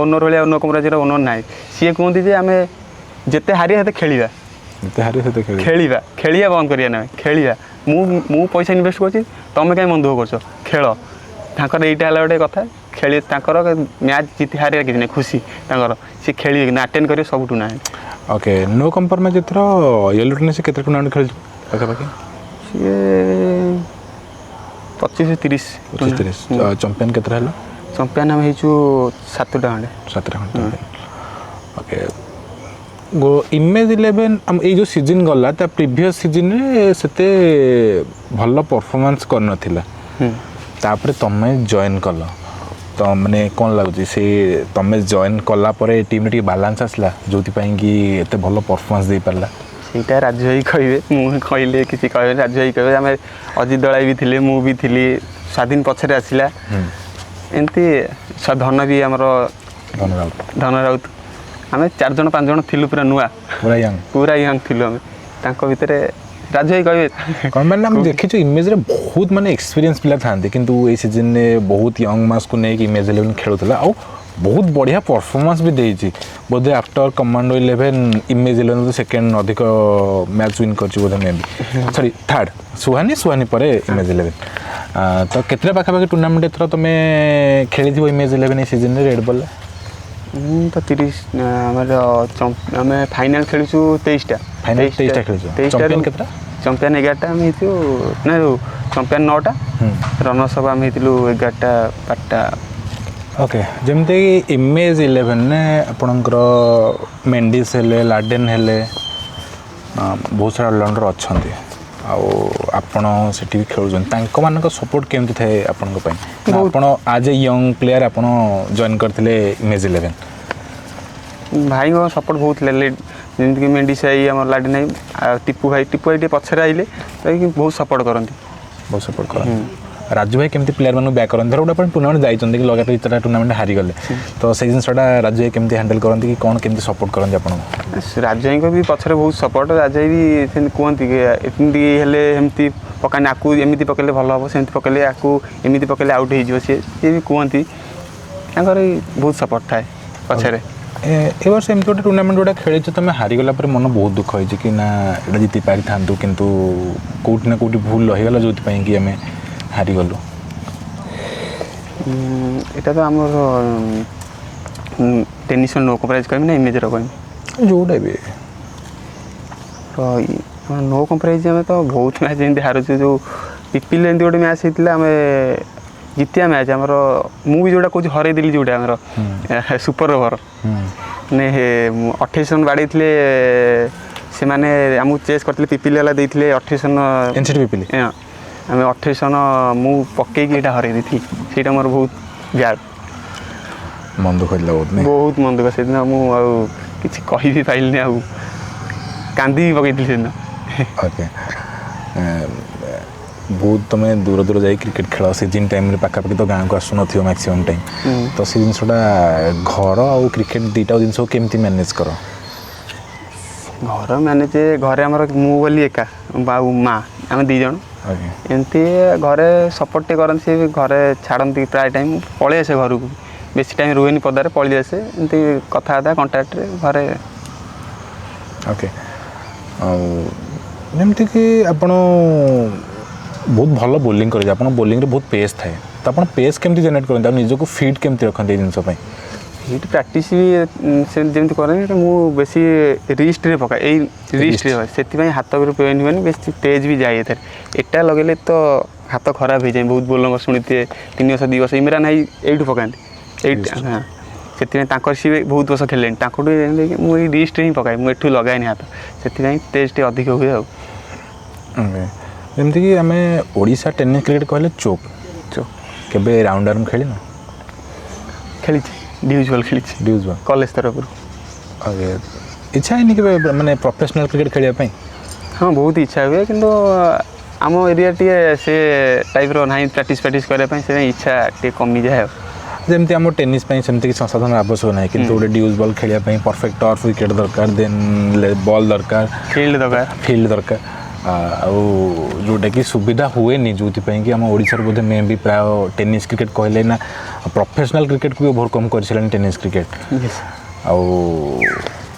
ଓନର୍ ଭଳିଆ ନୋ କମ୍ପ୍ରମାଇଜ୍ର ଓନର୍ ନାହିଁ ସିଏ କୁହନ୍ତି ଯେ ଆମେ ଯେତେ ହାରିବା ସେତେ ଖେଳିବା ଖେଳିବା ବନ୍ଦ କରିବା ନାହିଁ ଖେଳିବା ମୁଁ ପଇସା ଇନଭେଷ୍ଟ କରୁଛି ତୁମେ କାହିଁ ମନ ଦୁଃଖ କରୁଛ ଖେଳ ତାଙ୍କର ଏଇଟା ହେଲା ଗୋଟେ କଥା ଖେଳି ତାଙ୍କର ମ୍ୟାଚ୍ ଜିତି ହାରିବା କିଛି ନାହିଁ ଖୁସି ତାଙ୍କର ସିଏ ଖେଳିବେ କିନ୍ତୁ ଆଟେଣ୍ଡ କରିବେ ସବୁଠୁ ନାହିଁ ଓକେ ନୋ କମ୍ପ୍ରମାଇଜ୍ ଏଥର ୟେଲୋ ଟେନିସ୍ କେତେ ଟୁର୍ଣ୍ଣାମେଣ୍ଟ ଖେଳିଛୁ ପାଖାପାଖି ସିଏ 25-30 ଚମ୍ପିଆନ୍ କେତେଟା ହେଲା ଚମ୍ପିଆନ୍ ଆମେ ହେଇଛୁ 7ଟା ଖଣ୍ଡେ ଓକେ ଇମେଜ୍ 11 ଏଇ ଯେଉଁ ସିଜିନ୍ ଗଲା ତା ପ୍ରିଭିୟସ୍ ସିଜିନ୍ରେ ସେତେ ଭଲ ପରଫର୍ମାନ୍ସ କରିନଥିଲା ତାପରେ ତୁମେ ଜଏନ୍ କଲ ତ ମାନେ କ'ଣ ଲାଗୁଛି ସେ ତୁମେ ଜଏନ୍ କଲା ପରେ ଟିମ୍ରେ ଟିକେ ବାଲାନ୍ସ ଆସିଲା ଯେଉଁଥିପାଇଁ କି ଏତେ ଭଲ ପରଫର୍ମାନ୍ସ ଦେଇପାରିଲା ସେଇଟା ରାଜୁ ଭାଇ କହିବେ ମୁଁ କହିଲେ କିଛି କହିବେନି ରାଜୁ ଭାଇ କହିବେ ଆମେ ଅଜିତ ଦଳାଇ ବି ଥିଲେ ମୁଁ ବି ଥିଲି ସ୍ୱାଧୀନ ପଛରେ ଆସିଲା ଏମିତି ଧନ ବି ଆମର ଧନ ରାଉତ ଆମେ 4 ଜଣ 5 ଜଣ ଥିଲୁ ପୁରା ନୂଆ ପୁରା ୟଙ୍ଗ ଥିଲୁ ଆମେ ତାଙ୍କ ଭିତରେ ରାଜୁ ଭାଇ କହିବେ କ'ଣ ମାନେ ଆମେ ଦେଖିଛୁ ଇମେଜ୍ରେ ବହୁତ ମାନେ ଏକ୍ସପିରିଏନ୍ସ ପିଲା ଥାଆନ୍ତି କିନ୍ତୁ ଏଇ ସିଜନ୍ରେ ବହୁତ ୟଙ୍ଗ ମାସ୍କୁ ନେଇକି ଇମେଜ୍ 11 ଖେଳୁଥିଲା ଆଉ ବହୁତ ବଢ଼ିଆ ପରଫର୍ମାନ୍ସ ବି ଦେଇଛି ବୋଧେ ଆଫ୍ଟର କମାଣ୍ଡୋ 11 ଇମେଜ୍ 11 ସେକେଣ୍ଡ ଅଧିକ ମ୍ୟାଚ୍ ୱିନ୍ କରିଛି ବୋଧେ ମେ ବି ସରି ଥାର୍ଡ଼ ସୁହାନି ପରେ ଇମେଜ୍ 11 ତ କେତେଟା ପାଖାପାଖି ଟୁର୍ଣ୍ଣାମେଣ୍ଟ ଏଥର ତୁମେ ଖେଳିଥିବ ଇମେଜ୍ 11 ଏଇ ସିଜନ୍ରେ ରେଡ୍ ବଲ୍ରେ ତ 30 ଆମର ଆମେ ଫାଇନାଲ୍ ଖେଳିଛୁ 23ଟା फाइनल 23टा खेल चैंपियन केतरा चैंपियन 11टा हम हेतु ना चैंपियन 9टा रनर्स अप हम हेतु 11टा 5टा ओके जमते इमेज 11 ने आपणकर मेंडिस हेले लाडेन हेले बहुत सारा ऑलराउंडर अच्छे आपण से खेलुं मान सपोर्ट केमती थाए आपण आज ए यंग प्लेयर आपण जॉइन करते इमेज 11 भाई को सपोर्ट बहुत ले जमीक मेंडिस आई आम लाडेन आई टीपू भाई पछरे आइले बहुत सपोर्ट करती बहुत सपोर्ट कर राजू भाई केमती प्लेयर मानू बैक करते धर गोटे टूर्नामेंट जाइए कि लगातार इतना टूर्नामेंट हारीगले तो से जिनसा राजू भाई केमती हैंडल करते कि कौन केमती सपोर्ट करते आपको राजू भाई को भी पछरे बहुत सपोर्ट राजू भाई भी कहती एमती हेले एमती पकाने आपको एमती पकड़े भल हम सेमती पकड़े आपको एमती पकड़े आउट हो सी भी कहती बहुत सपोर्ट थाए पछरे ए वर्ष एमती गोटे टूर्नामेंट गोटे खेल तुम हारीगला मन बहुत दुख होती कि ना ये जीति पारि था कितु कौटि ना कौटि भूल रहीगला जो कि आम हारीगलु यहाँ तो आम टेनिस नो कम्प्राइज कहमी ना इमेज कहमी जोटा भी तो नो कम्प्राइज आम तो बहुत मैच एमती हारुचे जो पिपिल एमती गोटे मैच होता आम जितिया मैच आमर मुझे जोटा कौन हरईदेली जोटा आमर सुपर ओवर ने 28 रन बाड़े से मैंने आमको चेस करते पिपिल वाला देते 28 रन एनसीटी पिपिल आम 28 रन मु पकईकी हरई दी से मोर बहुत ब्याड मन दुख बहुत मन दुख से दिन मुझे कही भी पाइल आ कांदी भी पकई से दिन ओके बहुत तुम दूर दूर जा क्रिकेट खेल सीजन टाइम पाखापाखि तो गाँव को आसुन मैक्सीम टाइम तो से जिनसा घर आ क्रिकेट दुईटा जिन केमती मैनेज कर घर मैनेज घरे आमर मु बोली एका बाबू माँ आम दी जन एमती घरे सपोर्ट करते सी घरे छाड़ती प्राय टाइम पलि आसे घर को बेसी टाइम रुएनि पदारे पलि आसे एमती कथा कंटाक्ट घरे ओके जमती कि आपण बहुत भल बोलिंग कर बोलिंग बहुत पेस थाए तो आप पेस केमती जेनेट करते निजक फिट केमती रखते जिनपाई फिट प्रैक्टिस भी से जमी करें मुझे बेसी रिस्ट रे पका रिस्ट से हाथ पेन हुए बेस तेज भी जाए एटा लगे तो हाथ खराब हो जाए बहुत बोलर शुणीते 3 वर्ष 2 वर्ष इमरान भाई यू पकाते हाँ से सी बहुत वर्ष खेले मुझे रिस्ट ही पकाए मुझे लगाए हाथ से तेज अधिक हुए जमती कि आम ओडिशा टेनिस क्रिकेट कहले चोक चोक केबे राउंड आर्म खेली ना खेली ड्यूज खेली ड्यूज बॉल कॉलेज तरफ ओके इच्छा है कि माने प्रोफेशनल क्रिकेट खेलिया हाँ बहुत इच्छा हुए कि आम एरिया टे से टाइप रो ना प्रैक्टिस करने इच्छा टे कमी जाए जमती आम टेनिस सेमती संसाधन आवश्यक ना कि गोटे ड्यूज बॉल खेलिया परफेक्ट टर्फ विकेट दरकार देन बॉल दरकार फील्ड दरकार जोटा कि सुविधा हुए जो कि आम ओडिशा बोधे मे भी प्राय टेनिस क्रिकेट कहले ना प्रोफेशनल क्रिकेट को ओवरकम कर टेनिस क्रिकेट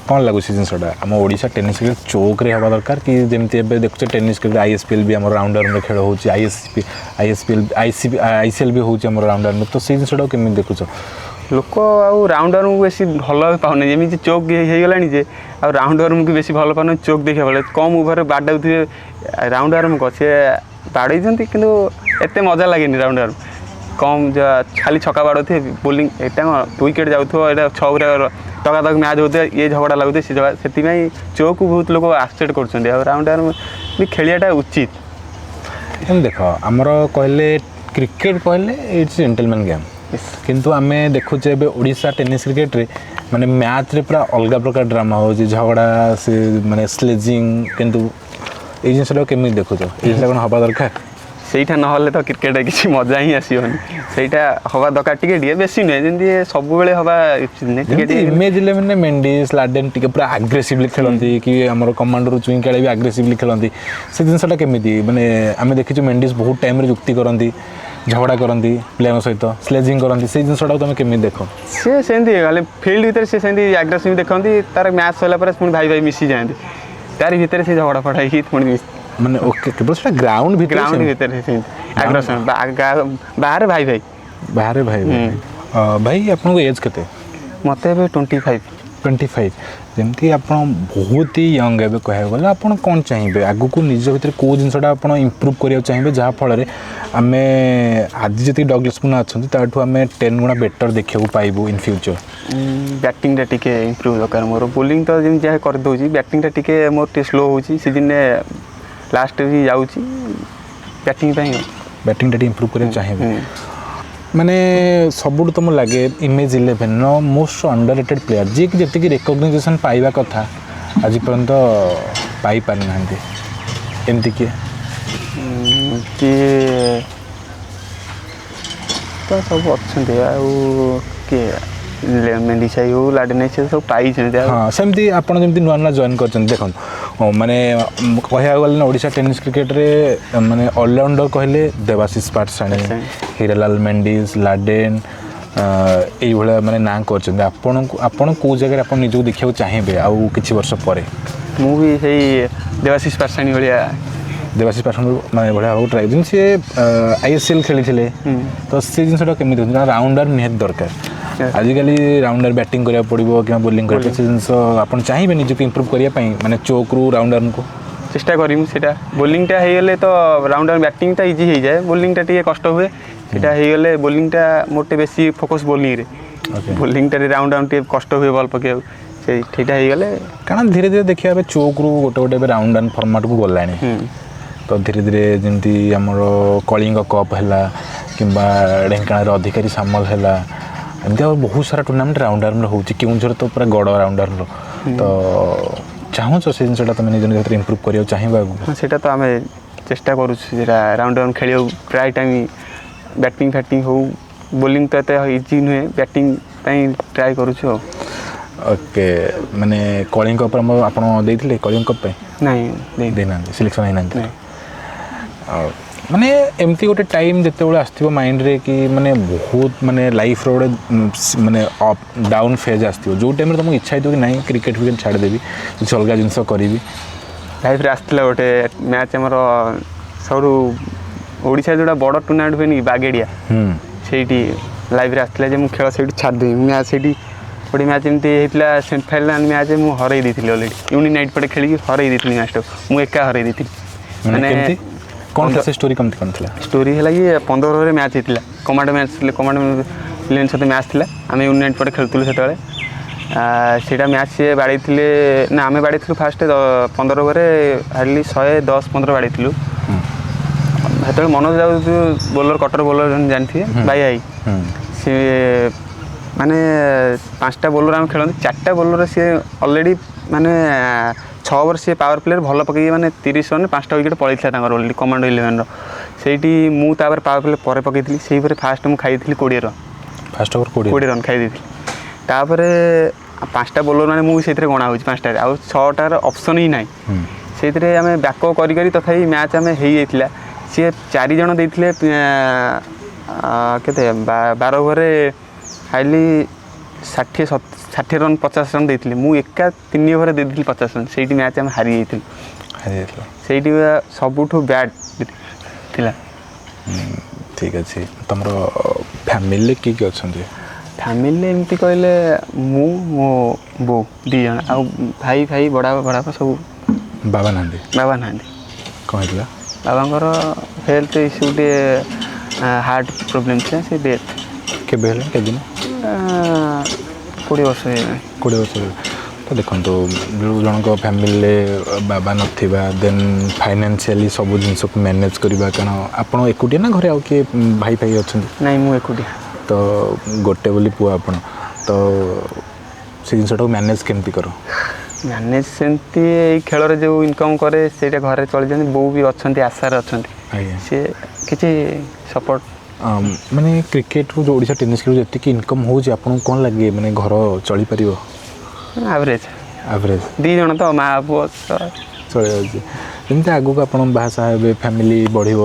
कौन लगुच जिनसा आम ओडिशा टेनिस क्रिकेट चौक रे हवा दरकार कि जमती देखुचे टेनिस क्रिकेट आईएसपीएल भी आम राउंड आर्म खेल हो आईसीएल भी होम राउंड आर्म तो से जिनसा केमी देखुच लोक राउंड आर्म को बेसी भल पाने जमी चौक होगला जे राउंड आर्म को बेसी भल पाने चौक देखा बेले कम ओभर बाड़े राउंड आर्म को सी बाड़े कि एत मजा लगे राउंड आर्म कम खाली छक्का बाड़े बोलिंग यहाँ विकेट जाऊँ छः टका तक मैच होते ये झगड़ा लगुते से जगह चौक को बहुत लोग एक्सेप्ट कर राउंड आर्म भी खेलियाटा उचित देख आमर कहले क्रिकेट कहले इट्स जेंटलमैन गेम किंतु आम देखुचे ओडिशा टेनिस क्रिकेट रे माने मैच रे पूरा अलग प्रकार ड्रामा हो झगड़ा से माने स्लेजिंग किंतु ये जिनसा केमी देखुच ये कौन हवा दरकार सेटा ना तो क्रिकेट किसी मजा ही आसोनी सेटा हवा दरकार टे बेसी नुहे जमी सब बेले हवा इमेज 11 ने मेंडिस लाडेन टिके पूरा आग्रेसिवली खेलती कि आम कमांडर चुई खेले भी आग्रेसिवली खेलती से जिनसा केमी माने आम देखीचु मेंडिस बहुत टाइम जुक्ति करती झगड़ा करती प्लेयर सहित स्लेजिंग करती से जिनसा तुम केमी देख से फील्ड भीतर से आग्रेसिव देखती तार मैच सरला पुणी भाई भाई मिसी जाती तार भीतर से झगड़ा फटाई पुणी माने ओके केवल से ग्राउंड भीतर आग्रेसन बाहर भाई भाई भाई आपको एज केते मत 25 ଯେମିତି ଆପଣ ବହୁତ ହି ୟଙ୍ଗ ଏବେ କହିବାକୁ ଗଲେ ଆପଣ କ'ଣ ଚାହିଁବେ ଆଗକୁ ନିଜ ଭିତରେ କେଉଁ ଜିନିଷଟା ଆପଣ ଇମ୍ପ୍ରୁଭ୍ କରିବାକୁ ଚାହିଁବେ ଯାହାଫଳରେ ଆମେ ଆଜି ଯେତିକି ଡଗ୍ଲସ୍ ପୁନା ଅଛନ୍ତି ତାଠୁ ଆମେ 10 ଗୁଣା ବେଟର୍ ଦେଖିବାକୁ ପାଇବୁ ଇନ୍ ଫ୍ୟୁଚର୍? ବ୍ୟାଟିଂଟା ଟିକେ ଇମ୍ପ୍ରୁଭ୍ ଦରକାର ମୋର। ବୋଲିଂ ତ ଯେମିତି ଯାହା କରିଦେଉଛି, ବ୍ୟାଟିଂଟା ଟିକେ ମୋର ଟିକେ ସ୍ଲୋ ହେଉଛି, ସିଜିନ୍ରେ ଲାଷ୍ଟ ବି ଯାଉଛି ବ୍ୟାଟିଂ ପାଇଁ। ବ୍ୟାଟିଂଟା ଟିକେ ଇମ୍ପ୍ରୁଭ୍ କରିବାକୁ ଚାହିଁବେ ମାନେ ସବୁଠୁ ତୁମ ଲାଗେ ଇମେଜ୍ 11ର ମୋଷ୍ଟ ଅଣ୍ଡର ରେଟେଡ୍ ପ୍ଲେୟାର ଯିଏକି ଯେତିକି ରେକଗ୍ନାଇଜେସନ୍ ପାଇବା କଥା ଆଜି ପର୍ଯ୍ୟନ୍ତ ପାଇପାରିନାହାନ୍ତି, ଏମିତି କିଏ? କିଏ ତ ସବୁ ଅଛନ୍ତି, ଆଉ କିଏ ମେଣ୍ଡିସାଇ ହଉ ଲାଡେନାଇ ସେ ସବୁ ପାଇଛନ୍ତି। ହଁ ସେମିତି ଆପଣ ଯେମିତି ନୂଆ ନୂଆ ଜଏନ୍ କରିଛନ୍ତି ଦେଖନ୍ତୁ ମାନେ କହିବାକୁ ଗଲେ ନା ଓଡ଼ିଶା ଟେନିସ୍ କ୍ରିକେଟରେ ମାନେ ଅଲରାଉଣ୍ଡର କହିଲେ ଦେବାଶିଷ ପାଟ୍ସାଣୀ, ହୀରାଲାଲ ମେଣ୍ଡିସ୍, ଲାଡେନ୍ এইভাবে মানে না করছেন ଆପଣ କେଉଁ ଜାଗାରେ ଆପଣ ନିଜକୁ ଦେଖିବାକୁ ଚାହିଁବେ ଆଉ କିଛି ବର୍ଷ ପରେ? ମୁଁ ବି ସେଇ ଦେବାଶିଷ ପାଟ୍ସାଣୀ ଭଳିଆ ଦେବାଶିଷ ପାଟ୍ସାଣୀ ମାନେ ଭଳିଆ ହେବାକୁ ଟ୍ରାଏ କରୁଛନ୍ତି। ସିଏ ISL ଖେଳିଥିଲେ ତ ସେ ଜିନିଷଟା କେମିତି ହେଉଛି ନା ରାଉଣ୍ଡର ନିହାତି ଦରକାର। ଆଜିକାଲି ରାଉଣ୍ଡର ବ୍ୟାଟିଂ କରିବାକୁ ପଡ଼ିବ କିମ୍ବା ବୋଲିଂ କରିବାକୁ ପଡ଼ିବ, ସେ ଜିନିଷ ଆପଣ ଚାହିଁବେ ନିଜକୁ ଇମ୍ପ୍ରୁଭ୍ କରିବା ପାଇଁ ମାନେ ଚୋକ୍ରୁ ରାଉଣ୍ଡରକୁ? চেষ্টা করিমু সেটা। ବୋଲିଂଟା ହେଇଗଲେ ତ ରାଉଣ୍ଡର ବ୍ୟାଟିଂଟା ଇଜି ହେଇଯାଏ, ବୋଲିଂଟା ଟିକେ କଷ୍ଟ ହୁଏ। ସେଟା ହେଇଗଲେ ବୋଲିଂଟା ମୋର ଟିକେ ବେଶୀ ଫୋକସ୍ ବୋଲିଂରେ, ବୋଲିଂଟାରେ ରାଉଣ୍ଡର ଟିକେ କଷ୍ଟ ହୁଏ ବଲ୍ ପକେଇବାକୁ, ସେଇଟା ହେଇଗଲେ କାରଣ ଧୀରେ ଧୀରେ ଦେଖିବା ଏବେ ଚୋକ୍ରୁ ଗୋଟେ ଏବେ ରାଉଣ୍ଡର ଫର୍ମାଟ୍କୁ ଗଲାଣି। ତ ଧୀରେ ଧୀରେ ଯେମିତି ଆମର କଳିଙ୍ଗ କପ୍ ହେଲା କିମ୍ବା ଢେଙ୍କାନାଳର ଅଧିକାରୀ ସାମଲ ହେଲା, ଏମିତି ଆଉ ବହୁତ ସାରା ଟୁର୍ଣ୍ଣାମେଣ୍ଟ ରାଉଣ୍ଡର ହେଉଛି। କେଉଁଝର ତ ପୁରା ଗଡ଼ ରାଉଣ୍ଡରର। ତ ଚାହୁଁଛ ସେ ଜିନିଷଟା ତୁମେ ନିଜ ନିଜ ଭିତରେ ଇମ୍ପ୍ରୁଭ୍ କରିବାକୁ ଚାହିଁବ ଆଗକୁ? ସେଇଟା ତ ଆମେ ଚେଷ୍ଟା କରୁଛୁ, ସେଇଟା ରାଉଣ୍ଡର ଖେଳିବାକୁ ପ୍ରାୟ ଟାଇମ୍ ବ୍ୟାଟିଂ ଫ୍ୟାଟିଂ ହଉ, ବୋଲିଂ ତ ଏତେ ଇଜି ନୁହେଁ, ବ୍ୟାଟିଂ ପାଇଁ ଟ୍ରାଏ କରୁଛୁ ଆଉ। ଓକେ, ମାନେ କଳିଙ୍ଗ କପ୍ ଆପଣ ଦେଇଥିଲେ କଳିଙ୍ଗ କପ୍ ପାଇଁ? ନାଇଁ ଦେଇନାହାନ୍ତି, ସିଲେକ୍ସନ୍ ହେଇନାହାନ୍ତି। ଆଉ ମାନେ ଏମିତି ଗୋଟେ ଟାଇମ୍ ଯେତେବେଳେ ଆସିଥିବ ମାଇଣ୍ଡରେ କି ମାନେ ବହୁତ ମାନେ ଲାଇଫ୍ର ଗୋଟେ ମାନେ ଅପ୍ ଡାଉନ୍ ଫେଜ୍ ଆସିଥିବ, ଯେଉଁ ଟାଇମ୍ରେ ତୁମକୁ ଇଚ୍ଛା ହେଇଥିବ କି ନାହିଁ କ୍ରିକେଟ୍ ଫ୍ରିକେଟ୍ ଛାଡ଼ିଦେବି, କିଛି ଅଲଗା ଜିନିଷ କରିବି? ଲାଇଫ୍ରେ ଆସିଥିଲା ଗୋଟେ ମ୍ୟାଚ୍ ଆମର ସବୁଠୁ ଓଡ଼ିଶାରେ ଯେଉଁଟା ବଡ଼ ଟୁର୍ଣ୍ଣାମେଣ୍ଟ ହୁଏନି କି ବାଗେଡ଼ିଆ, ସେଇଠି ଲାଇଫ୍ରେ ଆସିଥିଲା ଯେ ମୁଁ ଖେଳ ସେଇଠି ଛାଡ଼ିଦେବି। ମ୍ୟାଚ୍ ସେଇଠି ଗୋଟେ ମ୍ୟାଚ୍ ଏମିତି ହେଇଥିଲା ସେମିଫାଇନାଲ୍ ମ୍ୟାଚ୍, ମୁଁ ହରେଇ ଦେଇଥିଲି ଅଲରେଡ଼ି। ୟୁନିନାଇଟ୍ ପଟେ ଖେଳିକି ହରେଇ ଦେଇଥିଲି ମ୍ୟାଚ୍ଟାକୁ, ମୁଁ ଏକା ହରେଇ ଦେଇଥିଲି। ମାନେ କ'ଣ ସେ ଷ୍ଟୋରି କେମିତି କ'ଣ ଥିଲା? ଷ୍ଟୋରି ହେଲା କି 15 ଓଭରରେ ମ୍ୟାଚ୍ ହେଇଥିଲା, କମାଣ୍ଡ ମ୍ୟାଚ୍ ଥିଲେ, କମାଣ୍ଡ ଇଲେଭେନ୍ ସହିତ ମ୍ୟାଚ୍ ଥିଲା। ଆମେ ୟୁନାଇଟ୍ ପଟେ ଖେଳୁଥିଲୁ ସେତେବେଳେ। ସେଇଟା ମ୍ୟାଚ୍ ସିଏ ବାଡ଼େଇଥିଲେ ନା ଆମେ ବାଡ଼େଇଥିଲୁ ଫାଷ୍ଟ 15 ଓଭରରେ ହାର୍ଡ଼ଲି 110-15 ବାଡ଼େଇଥିଲୁ। ସେତେବେଳେ ମନୋଜ ରାଉତ ଯେଉଁ ବୋଲର, କଟର ବୋଲର ଜାଣିଥିବେ, ଭାଇ ସିଏ ମାନେ 5ଟା ବୋଲର ଆମେ ଖେଳନ୍ତି, 4ଟା ବୋଲର ସିଏ ଅଲରେଡ଼ି ମାନେ 6 ଓଭର ସିଏ ପାୱାର ପ୍ଲେରେ ଭଲ ପକେଇକି ମାନେ 30 ରନ୍ରେ 5ଟା ୱିକେଟ୍ ପଳେଇଥିଲା ତାଙ୍କର ଅଲରେଡ଼ି କମାଣ୍ଡ ଇଲେଭେନ୍ର। ସେଇଠି ମୁଁ ତାପରେ ପାୱାର ପ୍ଲେ ପରେ ପକେଇଥିଲି, ସେଇପରେ ଫାଷ୍ଟ ମୁଁ ଖାଇଥିଲି 20 ରନ୍। ଫାଷ୍ଟ ଓଭର 20 ରନ୍ ଖାଇ ଦେଇଥିଲି। ତାପରେ 5ଟା ବୋଲର ମାନେ ମୁଁ ସେଇଥିରେ ଗଣା ହେଉଛି 5ଟାରେ, ଆଉ 6ଟାର ଅପସନ୍ ହିଁ ନାହିଁ। ସେଇଥିରେ ଆମେ ବ୍ୟାକଅପ୍ କରି ତଥାପି ମ୍ୟାଚ୍ ଆମେ ହେଇଯାଇଥିଲା। ସିଏ 4 ଜଣ ଦେଇଥିଲେ କେତେ 12 ଓଭରରେ ହାଇଲି 60 ରନ୍ 50 ରନ୍ ଦେଇଥିଲି, ମୁଁ ଏକା 3 ଓଭରରେ ଦେଇଥିଲି 50 ରନ୍। ସେଇଠି ମ୍ୟାଚ୍ ଆମେ ହାରି ଯାଇଥିଲୁ। ସେଇଠି ସବୁଠୁ ବ୍ୟାଡ୍ ଥିଲା। ଠିକ୍ ଅଛି, ତୁମର ଫ୍ୟାମିଲିରେ କିଏ କିଏ ଅଛନ୍ତି? ଫ୍ୟାମିଲିରେ ଏମିତି କହିଲେ ମୁଁ, ମୋ ବୋଉ 2 ଜଣ, ଆଉ ଭାଇ ବଡ଼ବାପା ସବୁ। ବାବା ନାହାନ୍ତି? ବାବା ନାହାନ୍ତି। କ'ଣ ହେଇଥିଲା? ବାବାଙ୍କର ହେଲ୍ଥ ଇସ୍ୟୁ, ଟିକେ ହାର୍ଟ ପ୍ରୋବ୍ଲେମ୍ ଥିଲା, ସେ ଡେଥ୍। କେବେ ହେଲା? କେଦିନ? 20 ବର୍ଷ ହେଇଗଲାଣି। 20 ବର୍ଷ। ତ ଦେଖନ୍ତୁ, ଯେଉଁ ଜଣଙ୍କ ଫ୍ୟାମିଲିରେ ବାବା ନଥିବା, ଦେନ୍ ଫାଇନାନ୍ସିଆଲି ସବୁ ଜିନିଷକୁ ମ୍ୟାନେଜ୍ କରିବା, କାରଣ ଆପଣ ଏକୁଟିଆ ନା ଘରେ ଆଉ କିଏ ଭାଇ ଅଛନ୍ତି? ନାଇଁ, ମୁଁ ଏକୁଟିଆ। ତ ଗୋଟେ ବୋଲି ପୁଅ ଆପଣ, ତ ସେ ଜିନିଷଟାକୁ ମ୍ୟାନେଜ୍ କେମିତି କର? ମ୍ୟାନେଜ୍ ସେମିତି ଏଇ ଖେଳରେ ଯେଉଁ ଇନକମ୍ କରେ ସେଇଟା ଘରେ ଚଳିଯାନ୍ତି। ବୋଉ ବି ଅଛନ୍ତି, ଆଶାରେ ଅଛନ୍ତି, ସିଏ କିଛି ସପୋର୍ଟ। ମାନେ କ୍ରିକେଟରୁ ଯେଉଁ ଓଡ଼ିଶା ଟେନିସ୍ ଖେଳରୁ ଯେତିକି ଇନକମ୍ ହେଉଛି ଆପଣଙ୍କୁ କ'ଣ ଲାଗେ ମାନେ ଘର ଚଳିପାରିବ? ଆଭରେଜ୍ 2 ଜଣ ତ ମା ପୁଅ ଚଳିଯାଉଛି। ଯେମିତି ଆଗକୁ ଆପଣ ବାହାସାହା ହେବେ, ଫ୍ୟାମିଲି ବଢ଼ିବ,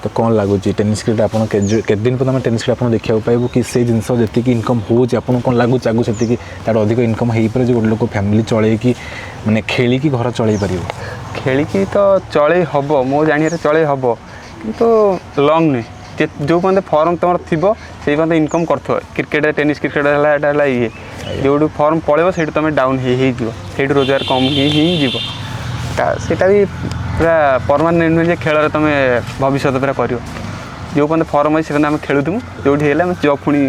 ତ କ'ଣ ଲାଗୁଛି ଟେନିସ୍ କ୍ରିକେଟ୍ ଆପଣ କେତେ ଦିନ ପର୍ଯ୍ୟନ୍ତ ଆମେ ଟେନିସ୍ କ୍ରିକେଟ୍ ଆପଣ ଦେଖିବାକୁ ପାଇବୁ କି ସେଇ ଜିନିଷ ଯେତିକି ଇନକମ୍ ହେଉଛି ଆପଣଙ୍କୁ କ'ଣ ଲାଗୁଛି ଆଗକୁ ସେତିକି ତା'ର ଅଧିକ ଇନକମ୍ ହେଇପାରେ ଯେ ଗୋଟେ ଲୋକ ଫ୍ୟାମିଲି ଚଳେଇକି ମାନେ ଖେଳିକି ଘର ଚଳେଇ ପାରିବ? ଖେଳିକି ତ ଚଳେଇ ହେବ, ମୋ ଜାଣିବାରେ ଚଳେଇ ହେବ, କିନ୍ତୁ ଲଙ୍ଗ୍ ନୁହେଁ। ଯେଉଁ ପର୍ଯ୍ୟନ୍ତ ଫର୍ମ ତୁମର ଥିବ ସେଇ ପର୍ଯ୍ୟନ୍ତ ଇନକମ୍ କରୁଥିବ। କ୍ରିକେଟ୍ ଟେନିସ୍ କ୍ରିକେଟ୍ ହେଲା, ଏଇଟା ହେଲା ଇଏ, ଯେଉଁଠୁ ଫର୍ମ ପଳେଇବ ସେଇଠୁ ତୁମେ ଡାଉନ୍ ହେଇଯିବ, ସେଇଠୁ ରୋଜଗାର କମ୍ ହିଁ ଯିବ। ସେଇଟା ବି ପୁରା ପରମାନେଣ୍ଟ ନୁହେଁ ଯେ ଖେଳରେ ତୁମେ ଭବିଷ୍ୟତ ପୁରା କରିବ। ଯେଉଁ ପର୍ଯ୍ୟନ୍ତ ଫର୍ମ ଅଛି ସେପର୍ଯ୍ୟନ୍ତ ଆମେ ଖେଳୁଥିବୁ, ଯେଉଁଠି ହେଲେ ଆମେ ଜବ୍ ପୁଣି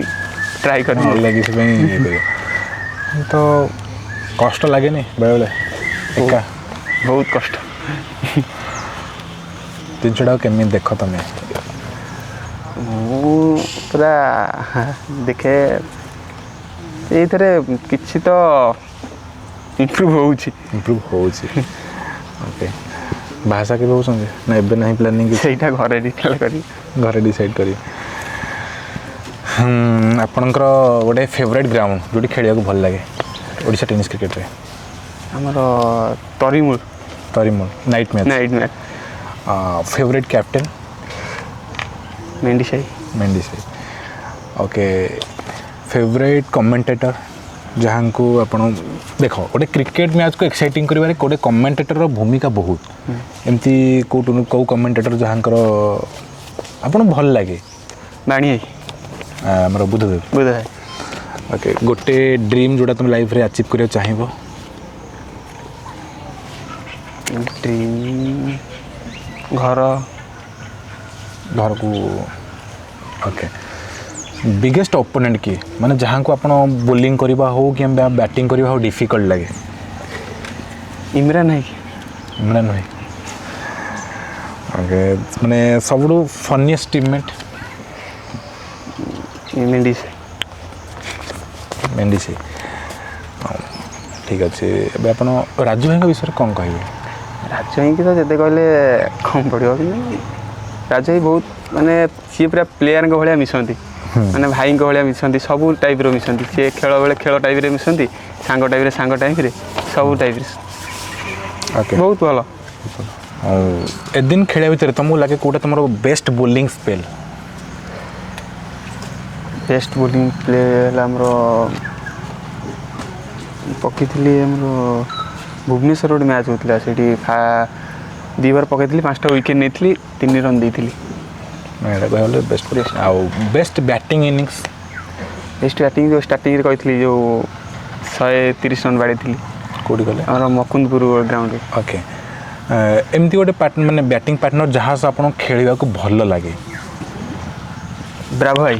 ଟ୍ରାଏ କରିବୁ। ଅଲଗା କିଛି ପାଇଁ ଇଏ କରିବ। ତ କଷ୍ଟ ଲାଗେନି ବେଳେବେଳେ ଏକା? ବହୁତ କଷ୍ଟ। ଜିନିଷଟାକୁ କେମିତି ଦେଖ ତମେ? ମୁଁ ପୁରା ଦେଖେ ଏଇଥିରେ କିଛି ତ ଇମ୍ପ୍ରୁଭ୍ ହେଉଛି। ଇମ୍ପ୍ରୁଭ୍ ହେଉଛି। ଓକେ, ଭାଷା କେବେ ହେଉଛନ୍ତି ନା ଏବେ ନାହିଁ ପ୍ଲାନିଂ? ସେଇଟା ଘରେ ଡିଟେଲ୍ କରି ଘରେ ଡିସାଇଡ଼୍ କରିବେ। ଆପଣଙ୍କର ଗୋଟେ ଫେଭରାଇଟ୍ ଗ୍ରାଉଣ୍ଡ ଯେଉଁଠି ଖେଳିବାକୁ ଭଲ ଲାଗେ ଓଡ଼ିଶା ଟେନିସ୍ କ୍ରିକେଟରେ? ଆମର ତରିମୂଳ night match. Favourite captain? Mendi Sahi. Okay, favourite commentator ଯାହାଙ୍କୁ ଆପଣ ଦେଖ ଗୋଟେ କ୍ରିକେଟ୍ ମ୍ୟାଚ୍କୁ ଏକ୍ସାଇଟିଂ କରିବାରେ ଗୋଟେ କମେଣ୍ଟେଟରର ଭୂମିକା ବହୁତ। ଏମିତି କେଉଁ କମେଣ୍ଟେଟର ଯାହାଙ୍କର ଆପଣ ଭଲ ଲାଗେ? ବାଣୀ ଆମର ବୁଧଦେବ। ଓକେ, ଗୋଟେ ଡ୍ରିମ୍ ଯେଉଁଟା ତୁମେ ଲାଇଫ୍ରେ ଆଚିଭ୍ କରିବାକୁ ଚାହିଁବ? ଘରକୁ। ଓକେ, ବିଗେଷ୍ଟ ଓପୋନେଣ୍ଟ କିଏ, ମାନେ ଯାହାଙ୍କୁ ଆପଣ ବୋଲିଂ କରିବା ହଉ କିମ୍ବା ବ୍ୟାଟିଂ କରିବା ହଉ ଡିଫିକଲ୍ଟ ଲାଗେ? ଇମ୍ରାନ୍ ଭାଇ। ଓକେ, ମାନେ ସବୁଠୁ ଫନିଏଷ୍ଟ ଟିମମେଟ୍? ମେଣ୍ଡି ସାହି। ଠିକ୍ ଅଛି, ଏବେ ଆପଣ ରାଜୁ ଭାଇଙ୍କ ବିଷୟରେ କ'ଣ କହିବେ? ରାଜୁ ଭାଇକି ତ ଯେତେ କହିଲେ କମ୍ ପଡ଼ିବ, କିନ୍ତୁ ରାଜୁ ଭାଇ ବହୁତ ମାନେ ସିଏ ପୁରା ପ୍ଲେୟାରଙ୍କ ଭଳିଆ ମିଶନ୍ତି, ମାନେ ଭାଇଙ୍କ ଭଳିଆ ମିଶନ୍ତି, ସବୁ ଟାଇପ୍ର ମିଶନ୍ତି। ସିଏ ଖେଳ ବେଳେ ଖେଳ ଟାଇପ୍ରେ ମିଶନ୍ତି, ସାଙ୍ଗ ଟାଇପ୍ରେ ସବୁ ଟାଇପ୍ରେ। ଓକେ, ବହୁତ ଭଲ। ଆଉ ଏଦିନ ଖେଳିବା ଭିତରେ ତୁମକୁ ଲାଗେ କେଉଁଟା ତୁମର best bowling spell? Best bowling play ହେଲା ଆମର ପକେଇଥିଲି ଆମର ଭୁବନେଶ୍ୱର ଗୋଟେ ମ୍ୟାଚ୍ ହେଉଥିଲା, ସେଇଠି 2 ବାର ପକେଇଥିଲି, 5ଟା ୱିକେଟ୍ ନେଇଥିଲି, 3 ରନ୍ ଦେଇଥିଲି। ଏଇଟା କହିଲେ ବେଷ୍ଟ। ଆଉ best batting innings? Best batting ଯେଉଁ ଷ୍ଟାର୍ଟିଂରେ କହିଥିଲି, ଯେଉଁ 130 ରନ୍ ବାଡ଼େଇଥିଲି। କେଉଁଠି କଲେ? ଆମର ମକୁନ୍ଦପୁର ଗ୍ରାଉଣ୍ଡରେ। ଓକେ, ଏମିତି ଗୋଟେ ମାନେ ବ୍ୟାଟିଂ ପାର୍ଟନର ଯାହା ସହ ଆପଣଙ୍କୁ ଖେଳିବାକୁ ଭଲ ଲାଗେ? ବ୍ରାଭୋ ଭାଇ।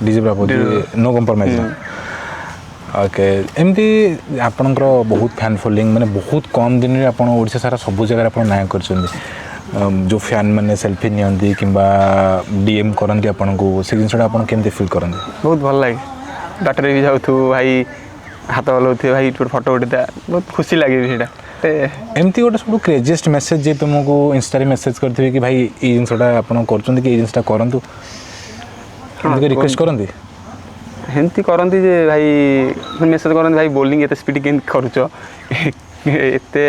DJ bravo, no compromise. Okay, ଏମିତି ଆପଣଙ୍କର ବହୁତ ଫ୍ୟାନ୍ ଫଲୋଇଂ, ମାନେ ବହୁତ କମ୍ ଦିନରେ ଆପଣ ଓଡ଼ିଶା ସାରା ସବୁ ଜାଗାରେ ଆପଣ ନାଁ କରିଛନ୍ତି। ଯେଉଁ ଫ୍ୟାନ୍ ମାନେ ସେଲ୍ଫି ନିଅନ୍ତି କିମ୍ବା DM କରନ୍ତି ଆପଣଙ୍କୁ, ସେ ଜିନିଷଟା ଆପଣ କେମିତି ଫିଲ୍ କରନ୍ତି? ବହୁତ ଭଲ ଲାଗେ। ବାଟରେ ବି ଯାଉଥିବୁ ଭାଇ ହାତ ହଲାଉଥିବେ, ଭାଇ ଗୋଟେ ଫଟୋ ଉଠେଇଥା, ବହୁତ ଖୁସି ଲାଗେ ବି ସେଇଟା। ଏମିତି ଗୋଟେ ସବୁଠୁ କ୍ରେଜିଏଷ୍ଟ ମେସେଜ୍ ଯିଏ ତୁମକୁ ଇନଷ୍ଟାରେ ମେସେଜ୍ କରିଥିବେ କି ଭାଇ ଏଇ ଜିନିଷଟା ଆପଣ କରୁଛନ୍ତି କି ଏଇ ଜିନିଷଟା କରନ୍ତୁ, ଏମିତି ରିକ୍ୱେଷ୍ଟ କରନ୍ତି? ଏମିତି କରନ୍ତି ଯେ ଭାଇ ମେସେଜ୍ କରନ୍ତି, ଭାଇ ବୋଲିଂ ଏତେ ସ୍ପିଡ଼ କେମିତି କରୁଛ, ଏତେ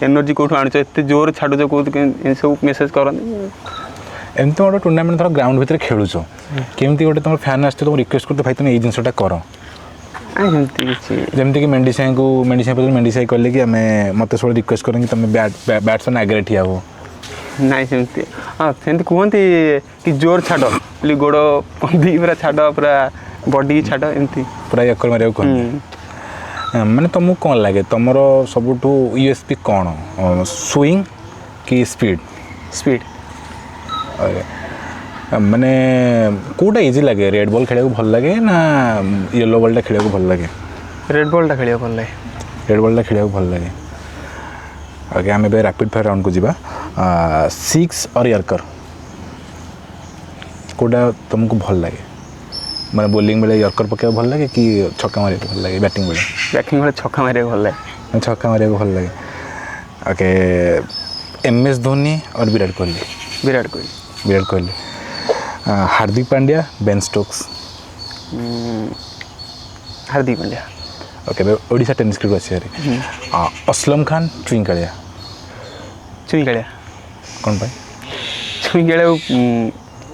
ଏନର୍ଜି କେଉଁଠୁ ଆଣୁଛ, ଏତେ ଜୋର ଛାଡ଼ୁଛ କେଉଁଠୁ, ଏମିତି ସବୁ ମେସେଜ୍ କରନ୍ତି। ଏମିତି ଗୋଟେ ଟୁର୍ଣ୍ଣାମେଣ୍ଟ ଧର ଗ୍ରାଉଣ୍ଡ ଭିତରେ ଖେଳୁଛ, କେମିତି ଗୋଟେ ତୁମର ଫ୍ୟାନ୍ ଆସିଥିବ ତୁମକୁ ରିକ୍ୱେଷ୍ଟ କରୁଥିବ ଭାଇ ତୁମେ ଏଇ ଜିନିଷଟା କର? ସେମିତି କିଛି ଯେମିତିକି ମେଣ୍ଡି ସାହି କହିଲେ କି ଆମେ ମୋତେ ସବୁବେଳେ ରିକ୍ୱେଷ୍ଟ କରନ୍ତି କି ତୁମେ ବ୍ୟାଟ୍ସମ୍ୟାନ୍ ଆଗରେ ଠିଆ ହୁଅ? ନାଇଁ ସେମିତି, ସେମିତି କୁହନ୍ତି କି ଜୋର ଛାଡ଼, ବୋଲି ଗୋଡ଼ କନ୍ଦିକି ପୁରା ଛାଡ଼, ପୁରା ବଡ଼ିକି ଛାଡ଼, ଏମିତି ପୁରା ୟକର ମାରିବାକୁ କୁହନ୍ତି। ମାନେ ତୁମକୁ କ'ଣ ଲାଗେ ତୁମର ସବୁଠୁ USP କ'ଣ, ସୁଇଂ କି ସ୍ପିଡ଼? ମାନେ କେଉଁଟା ଇଜି ଲାଗେ, ରେଡ୍ ବଲ୍ ଖେଳିବାକୁ ଭଲ ଲାଗେ ନା ୟେଲୋ ବଲ୍ଟା ଖେଳିବାକୁ ଭଲ ଲାଗେ? ରେଡ୍ ବଲ୍ଟା ଖେଳିବାକୁ ଭଲ ଲାଗେ। ଓକେ, ଆମେ ଏବେ ରାପିଡ଼ ଫାୟାର ରାଉଣ୍ଡକୁ ଯିବା। 6 ଅର୍ ୟର୍କର, କେଉଁଟା ତୁମକୁ ଭଲ ଲାଗେ? ମାନେ ବୋଲିଂ ବେଳେ ୟର୍କର ପକାଇବାକୁ ଭଲ ଲାଗେ କି ଛକା ମାରିବାକୁ ଭଲ ଲାଗେ? ବ୍ୟାଟିଂ ବେଳେ ଛକା ମାରିବାକୁ ଭଲ ଲାଗେ। ଓକେ, MS ଧୋନି ଅର୍ Virat Kohli? Virat Kohli. Hardik Pandya, Ben Stokes? Hardik Pandya. Okay, ଏବେ ଓଡ଼ିଶା ଟେନିସ୍ କ୍ରିକେଟ୍ ଆସିବାରେ ଅସଲମ ଖାନ, ଚୁଇଁ କାଳିଆ? କ'ଣ ପାଇଁ? ଚୁଇଁ କାଳିଆକୁ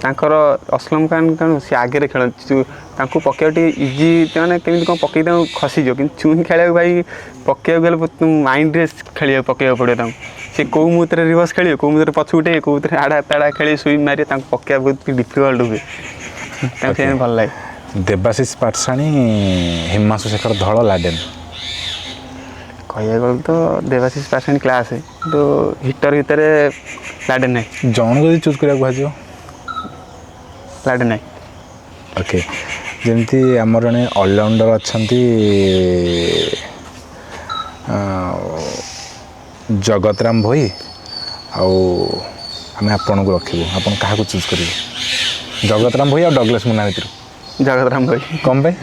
ତାଙ୍କର ଅସଲମ ଖାନ କ'ଣ ସେ ଆଗରେ ଖେଳନ୍ତି, ତାଙ୍କୁ ପକାଇବାକୁ ଟିକେ ଇଜି, ମାନେ କେମିତି କ'ଣ ପକେଇ ତାଙ୍କୁ ଖସିଯିବ, କିନ୍ତୁ ଚୁଇଁ ଖେଳିବାକୁ ଭାଇ ପକାଇବାକୁ ଗଲେ ମାଇଣ୍ଡରେ ପକାଇବାକୁ ପଡ଼ିବ ତାଙ୍କୁ। ସେ କେଉଁ ମୁହୂର୍ତ୍ତରେ ରିଭର୍ସ ଖେଳିବେ, କେଉଁ ମୁହୂର୍ତ୍ତରେ ପଛକୁ ଉଠେଇବେ, କେଉଁଥିରେ ଆଡ଼ା ତାଡ଼ା ଖେଳି ସୁଇମ୍ ମାରିବେ, ତାଙ୍କୁ ପକାଇବା ବହୁତ ଡିଫିକଲ୍ଟ ହୁଏ, ତାଙ୍କୁ ସେଇଥିପାଇଁ ଭଲ ଲାଗେ। ଦେବାଶିଷ ପାଟଶାଣୀ, ହିମାଂଶୁ ଶେଖର ଧଳ, ଲାଡେନ୍। କହିବାକୁ ଗଲେ ତ ଦେବାଶିଷ ପାଟଶାଣୀ କ୍ଲାସ୍ କିନ୍ତୁ ହିଟର ଭିତରେ ଲାଡେନ୍ ନାହିଁ। ଜଣକୁ ଯଦି ଚୁଜ୍ କରିବାକୁ କୁହାଯିବ ଲାଡେନ୍ ନାହିଁ। ଓକେ, ଯେମିତି ଆମର ଜଣେ ଅଲରାଉଣ୍ଡର ଅଛନ୍ତି ଜଗତରାମ ଭୋଇ, ଆଉ ଆମେ ଆପଣଙ୍କୁ ରଖିବୁ, ଆପଣ କାହାକୁ ଚୁଜ୍ କରିବେ? ଜଗତରାମ ଭୋଇ ଆଉ ଡଗଲସ୍ ମୁନା ଭିତରୁ ଜଗତରାମ ଭାଇ କମ୍ ପାଇଁ?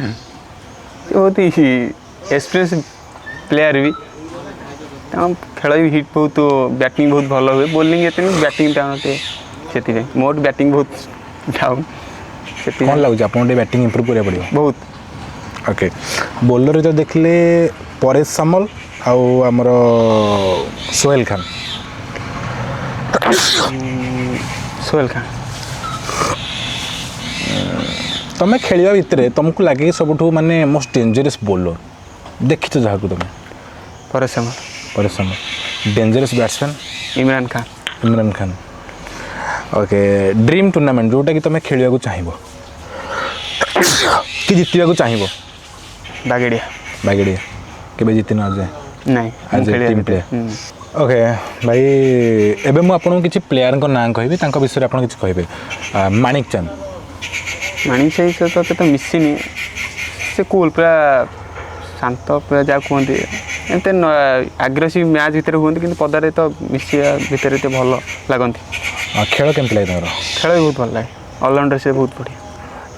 ସେ ବହୁତ ଏକ୍ସପିରିଏନ୍ସ ପ୍ଲେୟାର ବି, ତାଙ୍କ ଖେଳ ବି ହିଟ୍ ବହୁତ, ବ୍ୟାଟିଂ ବହୁତ ଭଲ ହୁଏ, ବୋଲିଂ ଏତେ ନୁହେଁ, ବ୍ୟାଟିଂ ତାଙ୍କର ଟିକେ ସେଥିପାଇଁ ମୋର ବ୍ୟାଟିଂ ବହୁତ ଡାଉନ୍। କ'ଣ ସେଥିପାଇଁ ଲାଗୁଛି ଆପଣଙ୍କୁ ଟିକେ ବ୍ୟାଟିଂ ଇମ୍ପ୍ରୁଭ୍ କରିବାକୁ ପଡ଼ିବ? ବହୁତ। ଓକେ, ବୋଲରରେ ଯଦି ଦେଖିଲେ ପରେଶ ସାମଲ ଆଉ ଆମର ସୋହେଲ ଖାନ୍। ସୋହେଲ ଖାନ୍। ତମେ ଖେଳିବା ଭିତରେ ତୁମକୁ ଲାଗେ ସବୁଠୁ ମାନେ ମୋଷ୍ଟ ଡେଞ୍ଜରସ୍ ବୋଲର ଦେଖିଛ ଯାହାକୁ ତୁମେ? Paresh Samal. Paresh Samal. Dangerous batsman? Imran Khan. Imran Khan. Okay, dream tournament ଯେଉଁଟାକି ତୁମେ ଖେଳିବାକୁ ଚାହିଁବ କି ଜିତିବାକୁ ଚାହିଁବ? ବାଗେଡ଼ିଆ। ବାଗେଡ଼ିଆ। କେବେ ଜିତିନ ଆଜି? ନାଇଁ ଆଜ ଏ ଟିମ୍ ପ୍ଲେୟାର। ଓକେ ଭାଇ, ଏବେ ମୁଁ ଆପଣଙ୍କୁ କିଛି ପ୍ଲେୟାରଙ୍କ ନାଁ କହିବି, ତାଙ୍କ ବିଷୟରେ ଆପଣ କିଛି କହିବେ। ମାଣିକ ଚାନ୍ଦ। ମାଣିକ ସାହି ସହିତ ଏତେ ମିଶିନି, ସେ କୁଲ୍ ପୁରା ଶାନ୍ତ, ପୁରା ଯାହା କୁହନ୍ତି ଏତେ ଆଗ୍ରେସିଭ୍ ମ୍ୟାଚ୍ ଭିତରେ ହୁଅନ୍ତି କିନ୍ତୁ ପଦାରେ ତ ମିଶିବା ଭିତରେ ଏତେ ଭଲ ଲାଗନ୍ତି। ଖେଳ କେମିତି ଲାଗେ ତାଙ୍କର? ଖେଳ ବି ବହୁତ ଭଲ ଲାଗେ, ଅଲରାଉଣ୍ଡର ସେ ବହୁତ ବଢ଼ିଆ।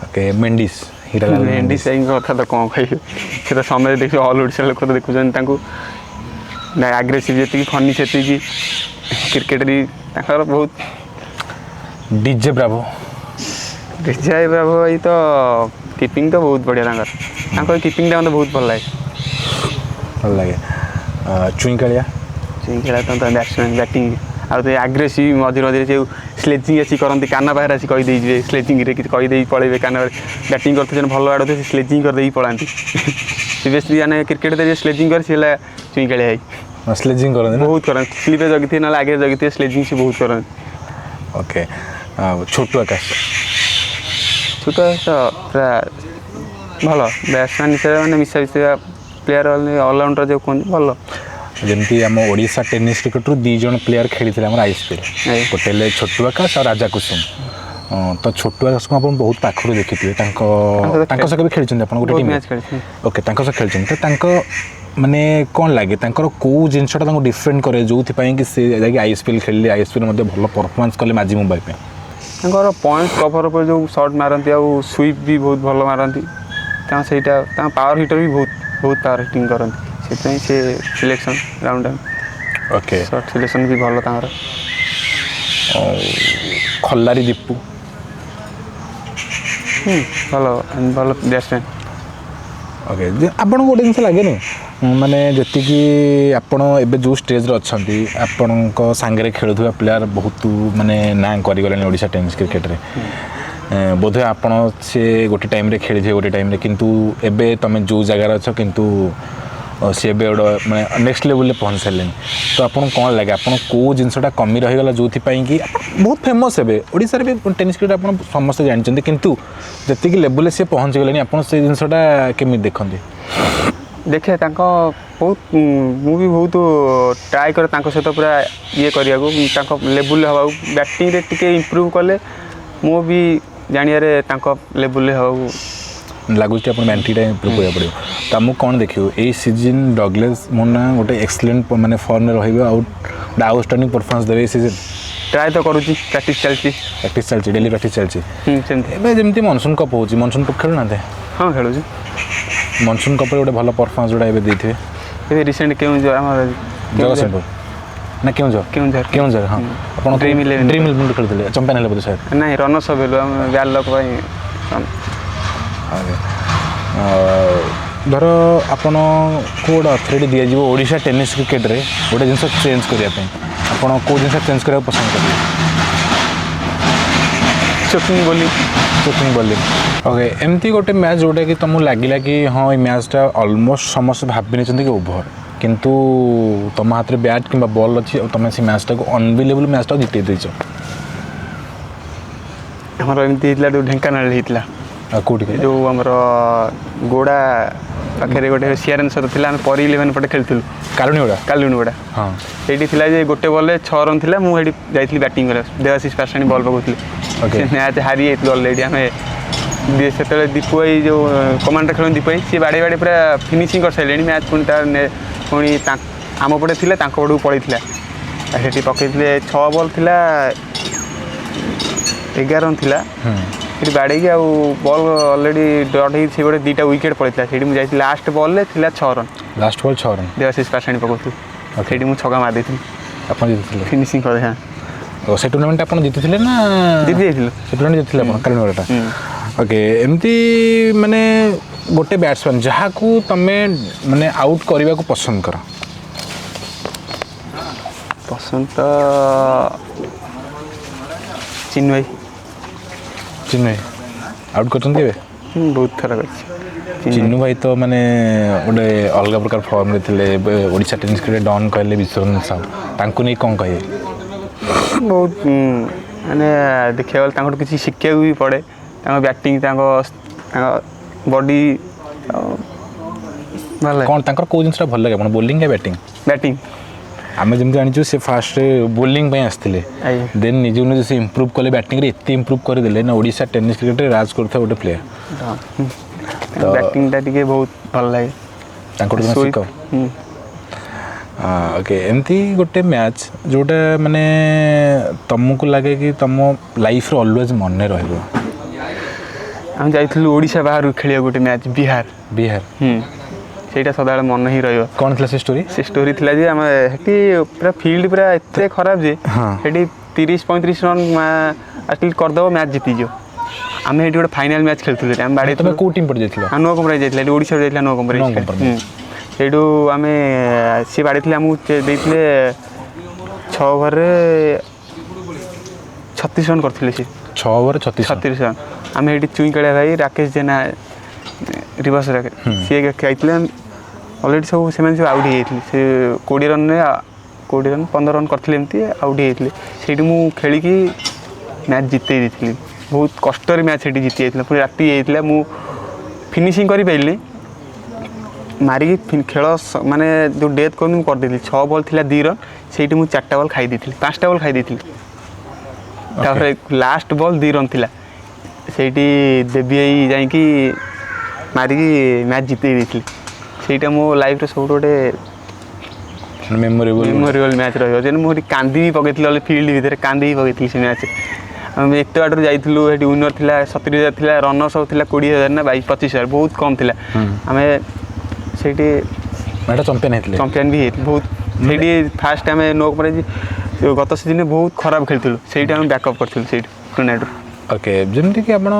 ଓକେ, ମେଣ୍ଡିସ୍। ମେଣ୍ଡିସ୍ ଭାଇଙ୍କ କଥା ତ କ'ଣ କହିବି, ସେ ତ ସମୟରେ ଦେଖିବେ ଅଲ୍ ଓଡ଼ିଶା ଲୋକ ତ ଦେଖୁଛନ୍ତି ତାଙ୍କୁ, ଆଗ୍ରେସିଭ୍ ଯେତିକି ଫନି ସେତିକି କ୍ରିକେଟ୍ ବି ତାଙ୍କର ବହୁତ। DJ bravo. ଡିଜେ ବ୍ରାଭୋ ଭାଇ ତ କିପିଂ ତ ବହୁତ ବଢ଼ିଆ ତାଙ୍କର କିପିଂଟା ମୋତେ ବହୁତ ଭଲ ଲାଗେ। ଭଲ ଲାଗେ। ଚୁଇଁ କାଳିଆ। ଚୁଇଁ କାଳିଆ ତ ବ୍ୟାଟ୍ସମ୍ୟାନ୍, ବ୍ୟାଟିଂ ଆଉ ତ ଆଗ୍ରେସିଭ୍, ମଝିରେ ମଝିରେ ଯେଉଁ ସ୍ଲେଜିଂ ଆସି କରନ୍ତି, କାନ ବାହାରେ ଆସି କହିଦେଇଯିବେ ସ୍ଲେଜିଂରେ କିଛି କହିଦେଇ ପଳେଇବେ, କାନ ବ୍ୟାଟିଂ କରୁଥିଲେ ଭଲ ବାଡ଼ୁଥିବେ ସେ ସ୍ଲେଜିଂ କରିଦେଇକି ପଳାନ୍ତି। ସେ ବେଶୀ ମାନେ କ୍ରିକେଟ୍ ଯେ ସ୍ଲେଜିଂ କରେ ସେ ହେଲା ଚୁଇଁ କାଳିଆ ଭାଇ। ସ୍ଲେଜିଂ କରନ୍ତି ବହୁତ କରନ୍ତି, ସ୍ଲିପ୍ରେ ଜଗିଥିବେ ନହେଲେ ଆଗରେ ଜଗିଥିବେ, ସ୍ଲେଜିଂ ସେ ବହୁତ କରନ୍ତି। ଓକେ, ଆଉ ଛୋଟୁ ଆକାଶ। ଛୋଟୁ ଆକାଶ ପୁରା ଭଲ ବ୍ୟାଟ୍ସମ୍ୟାନ୍ ହିସାବରେ, ମାନେ ମିଶାମିଶିବା ପ୍ଲେୟାର, ଅଲରାଉଣ୍ଡର ଯେଉଁ କୁହନ୍ତି ଭଲ। ଯେମିତି ଆମ ଓଡ଼ିଶା ଟେନିସ୍ କ୍ରିକେଟରୁ 2 ଜଣ ପ୍ଲେୟାର ଖେଳିଥିଲେ ଆମର ISPL, ଗୋଟେ ହେଲେ ଛୋଟୁ ଆକାଶ ଆଉ ରାଜା କୁସୁମ। ତ ଛୋଟୁ ଆକାଶକୁ ଆପଣ ବହୁତ ପାଖରୁ ଦେଖିଥିବେ, ତାଙ୍କ ସହ କେବେ ଖେଳିଛନ୍ତି ଆପଣ ଗୋଟେ ଟିମ୍? ଓକେ, ତାଙ୍କ ସହ ଖେଳିଛନ୍ତି, ତ ତାଙ୍କ ମାନେ କ'ଣ ଲାଗେ ତାଙ୍କର କେଉଁ ଜିନିଷଟା ତାଙ୍କୁ ଡିଫରେଣ୍ଟ କରେ ଯେଉଁଥିପାଇଁ କି ସେ ଯାଇକି ISPL ଖେଳିଲେ, ISPL ମଧ୍ୟ ଭଲ ପରଫର୍ମାନ୍ସ କଲେ ମାଝି ମୁମ୍ବାଇ ପାଇଁ? ତାଙ୍କର ପଏଣ୍ଟ କଭର୍ ଉପରେ ଯେଉଁ ସଟ୍ ମାରନ୍ତି ଆଉ ସୁଇପ୍ ବି ବହୁତ ଭଲ ମାରନ୍ତି, ତାଙ୍କ ସେଇଟା ତାଙ୍କ ପାୱାର ହିଟର ବି ବହୁତ ପାୱାର ହିଟିଂ କରନ୍ତି, ସେଥିପାଇଁ ସେ selection round. Okay, shot selection ବି ଭଲ ତାଙ୍କର। ଖଲ୍ଲାରୀ ଦୀପୁ। ଭଲ ବ୍ୟାଟ୍ସମ୍ୟାନ୍। ଓକେ, ଯେ ଆପଣଙ୍କୁ ଗୋଟେ ଜିନିଷ ଲାଗେନି ମାନେ ଯେତିକି ଆପଣ ଏବେ ଯେଉଁ ଷ୍ଟେଜ୍ରେ ଅଛନ୍ତି, ଆପଣଙ୍କ ସାଙ୍ଗରେ ଖେଳୁଥିବା ପ୍ଲେୟାର ବହୁତ ମାନେ ନାଁ କରିଗଲେଣି ଓଡ଼ିଶା ଟେନିସ୍ କ୍ରିକେଟରେ, ବୋଧହୁଏ ଆପଣ ସେ ଗୋଟେ ଟାଇମ୍ରେ ଖେଳିଥିବେ ଗୋଟେ ଟାଇମ୍ରେ, କିନ୍ତୁ ଏବେ ତୁମେ ଯେଉଁ ଜାଗାରେ ଅଛ କିନ୍ତୁ ସେ ଏବେ ଗୋଟେ ମାନେ ନେକ୍ସଟ ଲେଭେଲରେ ପହଞ୍ଚି ସାରିଲେଣି, ତ ଆପଣଙ୍କୁ କ'ଣ ଲାଗେ ଆପଣ କେଉଁ ଜିନିଷଟା କମି ରହିଗଲା ଯେଉଁଥିପାଇଁ କି ବହୁତ ଫେମସ୍ ଏବେ ଓଡ଼ିଶାରେ ବି ଟେନିସ୍ କ୍ରିକେଟ୍ ଆପଣ ସମସ୍ତେ ଜାଣିଛନ୍ତି, କିନ୍ତୁ ଯେତିକି ଲେଭେଲରେ ସେ ପହଞ୍ଚିଗଲେଣି ଆପଣ ସେଇ ଜିନିଷଟା କେମିତି ଦେଖନ୍ତି? ଦେଖେ ତାଙ୍କ ବହୁତ, ମୁଁ ବି ବହୁତ ଟ୍ରାଏ କରେ ତାଙ୍କ ସହିତ ପୁରା ଇଏ କରିବାକୁ, ତାଙ୍କ ଲେବୁଲ୍ରେ ହେବାକୁ, ବ୍ୟାଟିଂରେ ଟିକେ ଇମ୍ପ୍ରୁଭ୍ କଲେ ମୁଁ ବି ଜାଣିବାରେ ତାଙ୍କ ଲେବୁଲ୍ରେ ହେବାକୁ ଲାଗୁଛି ଆପଣ ବ୍ୟାଟିଂଟା ଇମ୍ପ୍ରୁଭ୍ କରିବାକୁ ପଡ଼ିବ। ତ ଆମକୁ କ'ଣ ଦେଖିବୁ ଏଇ ସିଜିନ୍ ଡଗଲେସ୍ ମୁନା ଗୋଟେ ଏକ୍ସଲେଣ୍ଟ ମାନେ ଫର୍ମରେ ରହିବ ଆଉ ଗୋଟେ ଆଉଟଷ୍ଟାଣ୍ଡିଂ ପରଫର୍ମାନ୍ସ ଦେବେ ଏଇ ସିଜିନ୍? ଟ୍ରାଏ ତ କରୁଛି, ପ୍ରାକ୍ଟିସ୍ ଚାଲିଛି, ଡେଲି ପ୍ରାକ୍ଟିସ୍ ଚାଲିଛି। ସେମିତି। ଏବେ ଯେମିତି ମନସୁନ୍ କପ୍ ହେଉଛି, ମନସୁନ୍ କପ୍ ଖେଳୁନାହାନ୍ତି? ହଁ ଖେଳୁଛି। ମନସୁନ୍ କପ୍ରେ ଗୋଟେ ଭଲ ପରଫର୍ମାନ୍ସ ଯେଉଁଟା ଏବେ ଦେଇଥିବେ? ଏବେ ରିସେଣ୍ଟ କେଉଁଝର ଆମର ଜଗତସିଂହପୁର ନା କେଉଁଝର ହଁ, ଆପଣ ଡ୍ରିମ୍ ଇଲେଭେନ୍ ଖେଳୁଥିଲେ, ଚମ୍ପିଆନ୍ ହେଲେ ବୋଧେ ସାର୍? ନାଇଁ, ରନର୍ସ ଅପ୍ ହେଲୁ ଆମେ ବ୍ୟାଡ୍ ଲକ୍ ପାଇଁ। ଧର ଆପଣଙ୍କୁ ଗୋଟେ ଅଥରିଟି ଦିଆଯିବ ଓଡ଼ିଶା ଟେନିସ୍ କ୍ରିକେଟରେ ଗୋଟେ ଜିନିଷ ଚେଞ୍ଜ କରିବା ପାଇଁ, ଆପଣ କେଉଁ ଜିନିଷ ଚେଞ୍ଜ କରିବାକୁ ପସନ୍ଦ କରିବେ? Choking bowling. ଓକେ, ଏମିତି ଗୋଟେ ମ୍ୟାଚ୍ ଯେଉଁଟାକି ତୁମକୁ ଲାଗିଲା କି ହଁ ଏଇ ମ୍ୟାଚ୍ଟା ଅଲମୋଷ୍ଟ ସମସ୍ତେ ଭାବି ନେଇଛନ୍ତି କି ଓଭର, କିନ୍ତୁ ତୁମ ହାତରେ ବ୍ୟାଟ୍ କିମ୍ବା ବଲ୍ ଅଛି ଆଉ ତୁମେ ସେ ମ୍ୟାଚ୍ଟାକୁ ଅନବିଲିଭେବଲ୍ ମ୍ୟାଚ୍ଟାକୁ ଜିତେଇ ଦେଇଛ? ଆମର ଏମିତି ହେଇଥିଲା, ଯେଉଁ ଢେଙ୍କାନାଳରେ ହେଇଥିଲା କେଉଁଠି ଯେଉଁ ଆମର ଗୋଡ଼ା ପାଖରେ ଗୋଟେ ସିଆରଏନ୍ ସହିତ ଥିଲା ଆମେ ପରି 11 ପଟେ ଖେଳୁଥିଲୁ କାଲୁଣୀଗୁଡ଼ା କାଲୁଣୀଗୁଡ଼ା ହଁ ସେଇଠି ଥିଲା ଯେ ଗୋଟେ ବଲ୍ରେ 6 ରନ୍ ଥିଲା ମୁଁ ସେଇଠି ଯାଇଥିଲି ବ୍ୟାଟିଂ କରିବାକୁ ଦେବାଶିଷ ପାଶାଣୀ ବଲ୍ ପକାଉଥିଲି ସେ ମ୍ୟାଚ୍ ହାରି ଯାଇଥିଲୁ ଅଲରେଡ଼ି ଆମେ ସେତେବେଳେ ଦୀପୁ ଭାଇ ଯେଉଁ କମାଣ୍ଡର ଖେଳନ୍ତି ଦୀପୁ ଭାଇ ସିଏ ବାଡ଼େଇ ବାଡ଼େଇ ପୁରା ଫିନିସିଂ କରିସାରିଲେଣି ମ୍ୟାଚ୍ ପୁଣି ପୁଣି ଆମ ପଟେ ଥିଲେ ତାଙ୍କ ପଟକୁ ପଳେଇଥିଲା ସେଠି ପକେଇଥିଲେ 6 ବଲ୍ ଥିଲା 11 ରନ୍ ଥିଲା ସେଠି ବାଡ଼େଇକି ଆଉ ବଲ୍ ଅଲରେଡ଼ି ଡଟ୍ ହେଇକି ସେ ଗୋଟେ 2ଟା ୱିକେଟ୍ ପଳେଇଥିଲା ସେଇଠି ମୁଁ ଯାଇଥିଲି ଲାଷ୍ଟ ବଲ୍ରେ ଥିଲା 6 run last ball 6 run Debashish Pashani ପକାଉଥିଲି ସେଇଠି ମୁଁ ଛକା ମାରିଦେଇଥିଲି ଆପଣ ଜିତିଥିଲେ ଫିନିସିଂ କରି ହଁ ସେ ଟୁର୍ଣ୍ଣାମେଣ୍ଟ ଆପଣ ଜିତିଥିଲେ ନା ଜିତି ଯାଇଥିଲୁ ସେ ଟୁର୍ଣ୍ଣାମେଣ୍ଟ ଜିତିଥିଲେ ଆପଣ କାଲୁଣୀଗୁଡ଼ାଟା ଓକେ ଏମିତି ମାନେ ଗୋଟେ ବ୍ୟାଟ୍ସମ୍ୟାନ୍ ଯାହାକୁ ତମେ ମାନେ ଆଉଟ୍ କରିବାକୁ ପସନ୍ଦ କର ପସନ୍ଦ ତ ଚିନ୍ମୟ ଚିନ୍ମୟ ଆଉଟ୍ କରିଛନ୍ତି ଏବେ ବହୁତ ଥର କରିଛି ଚିନ୍ନୁ ଭାଇ ତ ମାନେ ଗୋଟେ ଅଲଗା ପ୍ରକାର ଫର୍ମରେ ଥିଲେ ଏବେ ଓଡ଼ିଶା ଟେନିସ୍ କ୍ରିକେଟ୍ ଡନ୍ କହିଲେ ବିଶ୍ୱରଞ୍ଜନ ସାହୁ ତାଙ୍କୁ ନେଇ କ'ଣ କହିବେ ବହୁତ ମାନେ ଦେଖିବାକୁ ଗଲେ ତାଙ୍କଠୁ କିଛି ଶିଖିବାକୁ ବି ପଡ଼େ ତାଙ୍କ ବ୍ୟାଟିଂ ତାଙ୍କ ବଡି ଭଲ କ'ଣ ତାଙ୍କର କେଉଁ ଜିନିଷଟା ଭଲ ଲାଗେ ଆପଣ ବୋଲିଂ ନା ବ୍ୟାଟିଂ ବ୍ୟାଟିଂ ଆମେ ଯେମିତି ଜାଣିଛୁ ସେ ଫାର୍ଷ୍ଟରେ ବୋଲିଂ ପାଇଁ ଆସିଥିଲେ ଦେନ୍ ନିଜକୁ ନିଜେ ସେ ଇମ୍ପ୍ରୁଭ୍ କଲେ ବ୍ୟାଟିଂରେ ଏତେ ଇମ୍ପ୍ରୁଭ୍ କରିଦେଲେ ନା ଓଡ଼ିଶା ଟେନିସ୍ କ୍ରିକେଟ୍ରେ ରାଜ କରୁଥିବା ଗୋଟେ ପ୍ଲେୟାର ବ୍ୟାଟିଂଟା ଟିକେ ବହୁତ ଭଲ ଲାଗେ ତାଙ୍କଠୁ ତୁମେ ଶିଖ ଓକେ ଏମିତି ଗୋଟେ ମ୍ୟାଚ୍ ଯେଉଁଟା ମାନେ ତୁମକୁ ଲାଗେ କି ତୁମ ଲାଇଫ୍ରେ ଅଲୱେଜ୍ ମନେ ରହିବ ଆମେ ଯାଇଥିଲୁ ଓଡ଼ିଶା ବାହାରକୁ ଖେଳିବାକୁ ଗୋଟେ ମ୍ୟାଚ୍ ବିହାର ସେଇଟା ସଦାବେଳେ ମନେ ହିଁ ରହିବ କ'ଣ ଥିଲା ସେ ଷ୍ଟୋରି ଥିଲା ଯେ ଆମେ ସେଠି ପୁରା ଫିଲ୍ଡ ପୁରା ଏତେ ଖରାପ ଯେ ସେଠି 30-35 ରନ୍ ଆଟଲିଷ୍ଟ କରିଦେବ ମ୍ୟାଚ୍ ଜିତିଯିବ ଆମେ ସେଠି ଗୋଟେ ଫାଇନାଲ୍ ମ୍ୟାଚ୍ ଖେଳୁଥିଲୁ ଆମେ ବାଡ଼େଇ ତୁମେ କେଉଁ ଟିମ୍ ପଟେ ଯାଇଥିଲ ନୂଆ କମ୍ପାନୀ ଯାଇଥିଲା ଏଠି ଓଡ଼ିଶାରୁ ଯାଇଥିଲା ନୂଆ କମ୍ପାନୀ ସେଇଠୁ ଆମେ ସିଏ ବାଡ଼େଇଥିଲେ ଆମକୁ ଦେଇଥିଲେ 6 ଓଭରରେ 36 ରନ୍ କରିଥିଲେ ସେ 6 ଓଭର 36 ରନ୍ ଆମେ ଏଠି ଚୁଇଁ କାଳିଆ ଭାଇ ରାକେଶ ଜେନା ରିଭର୍ସ ରାକେଶ ସିଏ ଖାଇଥିଲେ ଅଲରେଡ଼ି ସବୁ ସେମାନେ ସବୁ ଆଉଟ୍ ହେଇଯାଇଥିଲେ ସେ 20 ରନ୍ 15 ରନ୍ କରିଥିଲେ ଏମିତି ଆଉଟ୍ ହେଇଯାଇଥିଲେ ସେଇଠି ମୁଁ ଖେଳିକି ମ୍ୟାଚ୍ ଜିତେଇ ଦେଇଥିଲି ବହୁତ କଷ୍ଟରେ ମ୍ୟାଚ୍ ସେଠି ଜିତି ଯାଇଥିଲା ପୁଣି ରାତି ହେଇଯାଇଥିଲା ମୁଁ ଫିନିସିଂ କରିପାରିଲି ମାରିକି ଖେଳ ମାନେ ଯେଉଁ ଡେଥ୍ କରି ମୁଁ କରିଦେଇଥିଲି 6 ବଲ୍ ଥିଲା 2 ରନ୍ ସେଇଠି ମୁଁ 4ଟା ବଲ୍ ଖାଇ ଦେଇଥିଲି 5ଟା ବଲ୍ ଖାଇ ଦେଇଥିଲି ତାପରେ ଲାଷ୍ଟ ବଲ୍ 2 ରନ୍ ଥିଲା ସେଇଠି ଦେବୀ ଭାଇ ଯାଇକି ମାରିକି ମ୍ୟାଚ୍ ଜିତେଇ ଦେଇଥିଲି ସେଇଟା ମୋ ଲାଇଫ୍ରେ ସବୁଠୁ ଗୋଟେ ମେମୋରେବଲ୍ ମ୍ୟାଚ୍ ରହିବ ଯେହେତୁ ମୁଁ ସେଠି କାନ୍ଦି ବି ପକେଇଥିଲି ଫିଲ୍ଡ ଭିତରେ କାନ୍ଦି ବି ପକେଇଥିଲି ସେ ମ୍ୟାଚ୍ ଆମେ ଏତେ ବାଟରୁ ଯାଇଥିଲୁ ସେଠି ୱିନର୍ ଥିଲା 70,000 ଥିଲା ରନର୍ ସବୁ ଥିଲା 20,000 ନା 22-25,000 ବହୁତ କମ୍ ଥିଲା ଆମେ ସେଇଠି ଚମ୍ପିଆନ୍ ବି ହେଇଥିଲୁ ବହୁତ ସେଇଠି ଫାର୍ଷ୍ଟ ଆମେ ନୋ ପରେ ଗତ ସିଜିନ୍ରେ ବହୁତ ଖରାପ ଖେଳିଥିଲୁ ସେଇଠି ଆମେ ବ୍ୟାକଅପ୍ କରିଥିଲୁ ସେଇଠି ଟୁର୍ଣ୍ଣାମେଣ୍ଟରୁ ଓକେ ଯେମିତିକି ଆପଣ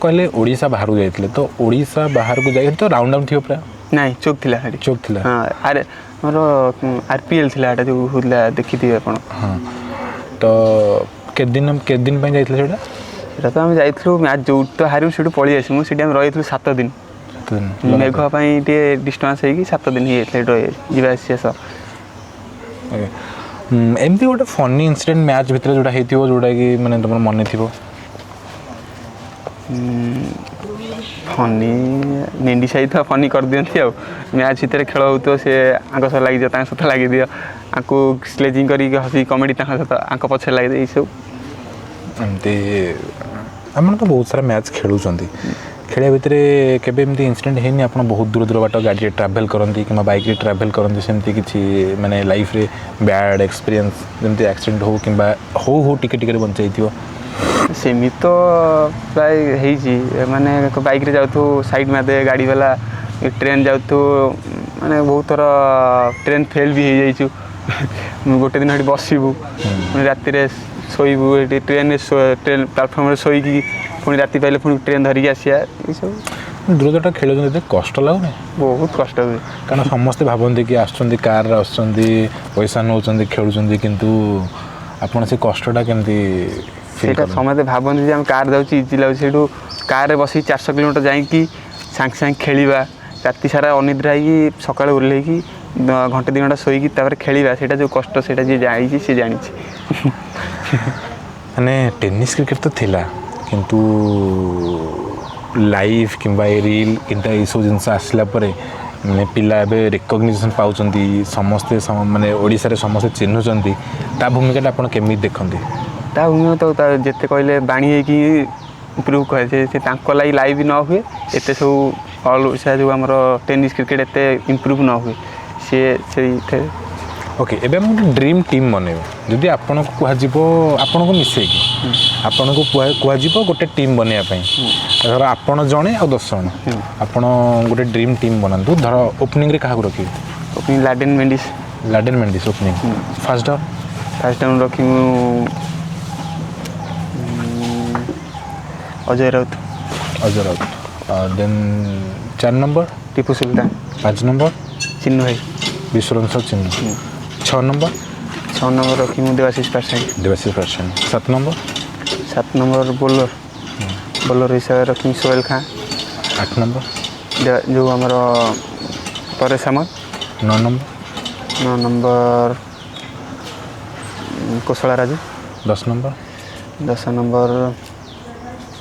କହିଲେ ଓଡ଼ିଶା ବାହାରକୁ ଯାଇଥିଲେ ତ ଓଡ଼ିଶା ବାହାରକୁ ଯାଇଥିଲେ ତ ରାଉଣ୍ଡ ଥିବ ପୁରା ନାଇଁ ଚୋକ୍ ଥିଲା ସେଠି ହଁ ଆରେ ଆମର RPL ଥିଲା ଏଇଟା ଯେଉଁ ହେଉଥିଲା ଦେଖିଥିବେ ଆପଣ ହଁ ତ କେତେ ଦିନ ପାଇଁ ଯାଇଥିଲେ ସେଇଟା ତ ଆମେ ଯାଇଥିଲୁ ମ୍ୟାଚ୍ ଯେଉଁଠି ତ ହାରିବୁ ସେଇଠୁ ପଳେଇ ଆସିବୁ ସେଠି ଆମେ ରହିଥିଲୁ 7 ଦିନ ମେଘ ପାଇଁ ଟିକେ ଡିଷ୍ଟାନ୍ସ ହେଇକି 7 ଦିନ ହେଇଯାଇଥିଲା ଏଠି ଯିବା ଆସିବା ସହ ଏମିତି ଗୋଟେ ଫନି ଇନସିଡେଣ୍ଟ ମ୍ୟାଚ୍ ଭିତରେ ଯେଉଁଟା ହେଇଥିବ ଯେଉଁଟାକି ମାନେ ତୁମର ମନେ ଥିବ ଫନି ମେଣ୍ଡି ସାହି ତ ଫନି କରିଦିଅନ୍ତି ଆଉ ମ୍ୟାଚ୍ ଭିତରେ ଖେଳ ହେଉଥିବ ସେ ଆଙ୍କ ସହ ଲାଗିଯିବ ତାଙ୍କ ସହିତ ଲାଗିଦିଅ ଆଙ୍କୁ ସ୍ଲେଜିଂ କରିକି ହସି କମେଡ଼ି ତାଙ୍କ ସହିତ ଆଙ୍କ ପଛରେ ଲାଗିଦିଅ ଏଇସବୁ ଏମିତି ଆପଣ ତ ବହୁତ ସାରା ମ୍ୟାଚ୍ ଖେଳୁଛନ୍ତି ଖେଳିବା ଭିତରେ କେବେ ଏମିତି ଇନସିଡେଣ୍ଟ ହେଇନି ଆପଣ ବହୁତ ଦୂର ବାଟ ଗାଡ଼ିରେ ଟ୍ରାଭେଲ୍ କରନ୍ତି କିମ୍ବା ବାଇକ୍ରେ ଟ୍ରାଭେଲ୍ କରନ୍ତି ସେମିତି କିଛି ମାନେ ଲାଇଫ୍ରେ ବ୍ୟାଡ଼୍ ଏକ୍ସପିରିଏନ୍ସ ଯେମିତି ଆକ୍ସିଡେଣ୍ଟ ହଉ କିମ୍ବା ହଉ ଟିକେ ଟିକେରେ ବଞ୍ଚାଇଥିବ ସେମିତି ତ ପ୍ରାୟ ହେଇଛି ମାନେ ବାଇକ୍ରେ ଯାଉଥିବୁ ସାଇଡ଼୍ ମାରିଦେବେ ଗାଡ଼ିବାଲା ଟ୍ରେନ୍ ଯାଉଥିବୁ ମାନେ ବହୁତ ଥର ଟ୍ରେନ୍ ଫେଲ୍ ବି ହେଇଯାଇଛୁ ଗୋଟେ ଦିନ ସେଠି ବସିବୁ ପୁଣି ରାତିରେ ଶୋଇବୁ ଏଠି ଟ୍ରେନ୍ ପ୍ଲାଟଫର୍ମରେ ଶୋଇକି ପୁଣି ରାତି ପାଇଲେ ପୁଣି ଟ୍ରେନ୍ ଧରିକି ଆସିବା ଏଇସବୁ ଦୂରଦୂରଟା ଖେଳୁଛନ୍ତି ଏତେ କଷ୍ଟ ଲାଗୁନି ବହୁତ କଷ୍ଟ ହୁଏ କାରଣ ସମସ୍ତେ ଭାବନ୍ତି କି ଆସୁଛନ୍ତି କାର୍ରେ ଆସୁଛନ୍ତି ପଇସା ନେଉଛନ୍ତି ଖେଳୁଛନ୍ତି କିନ୍ତୁ ଆପଣ ସେ କଷ୍ଟଟା କେମିତି ସେଇଟା ସମସ୍ତେ ଭାବନ୍ତି ଯେ ଆମେ କାର୍ ଯାଉଛି ଇଜି ଲାଗୁଛି ସେଇଠୁ କାର୍ରେ ବସିକି 400 କିଲୋମିଟର ଯାଇକି ସାଙ୍ଗେ ସାଙ୍ଗେ ଖେଳିବା ରାତି ସାରା ଅନିଦ୍ରା ହେଇକି ସକାଳେ ଓହ୍ଲେଇକି ଘଣ୍ଟେ 2 ଘଣ୍ଟା ଶୋଇକି ତାପରେ ଖେଳିବା ସେଇଟା ଯେଉଁ କଷ୍ଟ ସେଇଟା ଯିଏ ଜାଣିଛି ସିଏ ଜାଣିଛି ମାନେ ଟେନିସ୍ କ୍ରିକେଟ୍ ତ ଥିଲା କିନ୍ତୁ ଲାଇଭ୍ କିମ୍ବା ଏ ରିଲ୍ କିମ୍ବା ଏଇସବୁ ଜିନିଷ ଆସିଲା ପରେ ମାନେ ପିଲା ଏବେ ରେକଗ୍ନିସନ୍ ପାଉଛନ୍ତି ସମସ୍ତେ ମାନେ ଓଡ଼ିଶାରେ ସମସ୍ତେ ଚିହ୍ନୁଛନ୍ତି ତା ଭୂମିକାଟା ଆପଣ କେମିତି ଦେଖନ୍ତି? ତା ଭୂମିକା ତ ତା ଯେତେ କହିଲେ ବାଣୀ ହେଇକି ଇମ୍ପ୍ରୁଭ୍ କୁହାଯାଏ ସେ ତାଙ୍କ ଲାଗି ଲାଇଭ୍ ନ ହୁଏ ଏତେ ସବୁ ଅଲ୍ ଓଡ଼ିଶା ଯେଉଁ ଆମର ଟେନିସ୍ କ୍ରିକେଟ୍ ଏତେ ଇମ୍ପ୍ରୁଭ୍ ନ ହୁଏ ସିଏ ସେଇଥିରେ। ଓକେ, ଏବେ ଆମେ ଗୋଟେ ଡ୍ରିମ୍ ଟିମ୍ ବନେଇବା ଯଦି ଆପଣଙ୍କୁ କୁହାଯିବ ଆପଣଙ୍କୁ ମିଶେଇକି ଆପଣଙ୍କୁ କୁହାଯିବ ଗୋଟେ ଟିମ୍ ବନେଇବା ପାଇଁ ଧର ଆପଣ ଜଣେ ଆଉ 10 ଜଣ ଆପଣ ଗୋଟେ ଡ୍ରିମ୍ ଟିମ୍ ବନାନ୍ତୁ ଧର ଓପନିଂରେ କାହାକୁ ରଖିବେ? Opening Laden Mendis. Laden Mendis opening. First down? First down ରଖିବୁ Ajay Raut. Ajay Raut. Then 4 number? Tipu Sultan. 5 number? Chinnu ଭାଇ। ବିଶ୍ୱରଞ୍ଜନ ଚିହ୍ନ। 6 ନମ୍ବର? 6 ନମ୍ବର ରଖିବୁ Debashish Pattashani. Debashish Pattashani. 7 number? 7 number bowler ହିସାବରେ ରଖିବୁ ସୋହେଲ ଖାଁ। 8 ନମ୍ବର? ଯେଉଁ ଆମର Paresh Samal. 9 number? 9 number Koshala Raju. 10 number? 10 number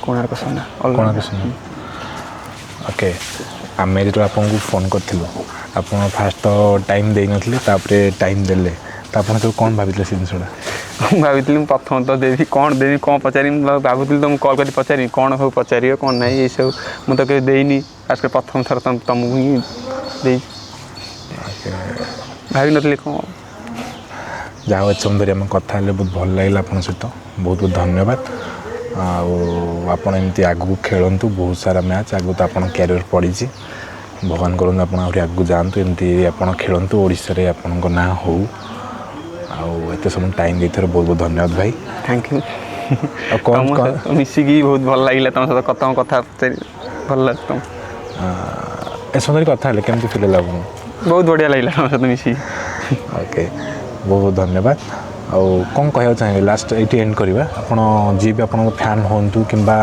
Konark Sona. Konark Sona. Okay, ଆମେ ଯେତେବେଳେ ଆପଣଙ୍କୁ ଫୋନ୍ କରିଥିଲୁ ଆପଣ ଫାଷ୍ଟ ତ ଟାଇମ୍ ଦେଇନଥିଲେ ତାପରେ ଟାଇମ୍ ଦେଲେ ତ ଆପଣ ସବୁ କ'ଣ ଭାବିଥିଲେ ସେ ଜିନିଷଟା? ମୁଁ ଭାବିଥିଲି ମୁଁ ପ୍ରଥମ ତ ଦେବି କ'ଣ ପଚାରିବି ମୁଁ ଭାବୁଥିଲି ତ ମୁଁ କଲ୍ କରି ପଚାରିବି କ'ଣ ସବୁ ପଚାରିବ କ'ଣ ନାହିଁ ଏଇସବୁ ମୁଁ ତ କେବେ ଦେଇନି ଫାଷ୍ଟ ପ୍ରଥମ ଥର ତୁମକୁ ହିଁ ଦେଇଛି ଭାବିନଥିଲି କ'ଣ। ଯାହା ହଉ ଏତେ ସମୟ ଧରି ଆମେ କଥା ହେଲେ ବହୁତ ଭଲ ଲାଗିଲା ଆପଣଙ୍କ ସହିତ ବହୁତ ବହୁତ ଧନ୍ୟବାଦ। ଆଉ ଆପଣ ଏମିତି ଆଗକୁ ଖେଳନ୍ତୁ ବହୁତ ସାରା ମ୍ୟାଚ୍ ଆଗକୁ ତ ଆପଣ କ୍ୟାରିୟର ପଡ଼ିଛି ଭଗବାନ କରନ୍ତୁ ଆପଣ ଆହୁରି ଆଗକୁ ଯାଆନ୍ତୁ ଏମିତି ଆପଣ ଖେଳନ୍ତୁ ଓଡ଼ିଶାରେ ଆପଣଙ୍କ ନାଁ ହଉ ଆଉ ଏତେ ସମୟ ଟାଇମ୍ ଦେଇଥିବାରୁ ବହୁତ ବହୁତ ଧନ୍ୟବାଦ ଭାଇ। Thank you. ଆଉ କ'ଣ ମିଶିକି ବହୁତ ଭଲ ଲାଗିଲା ତୁମ ସହିତ କଥା ଭଲ ଲାଗେ ତୁମ ଏ ସମୟ ଧରି କଥା ହେଲେ କେମିତି ଫିଲ୍ ହେଲା ଆପଣଙ୍କୁ? ବହୁତ ବଢ଼ିଆ ଲାଗିଲା ତୁମ ସହିତ ମିଶିକି। ଓକେ, ବହୁତ ବହୁତ ଧନ୍ୟବାଦ। ଆଉ କ'ଣ କହିବାକୁ ଚାହିଁବେ ଲାଷ୍ଟ ଏଇଠି ଏଣ୍ଡ କରିବା ଆପଣ ଯିଏ ବି ଆପଣଙ୍କ ଫ୍ୟାନ୍ ହୁଅନ୍ତୁ କିମ୍ବା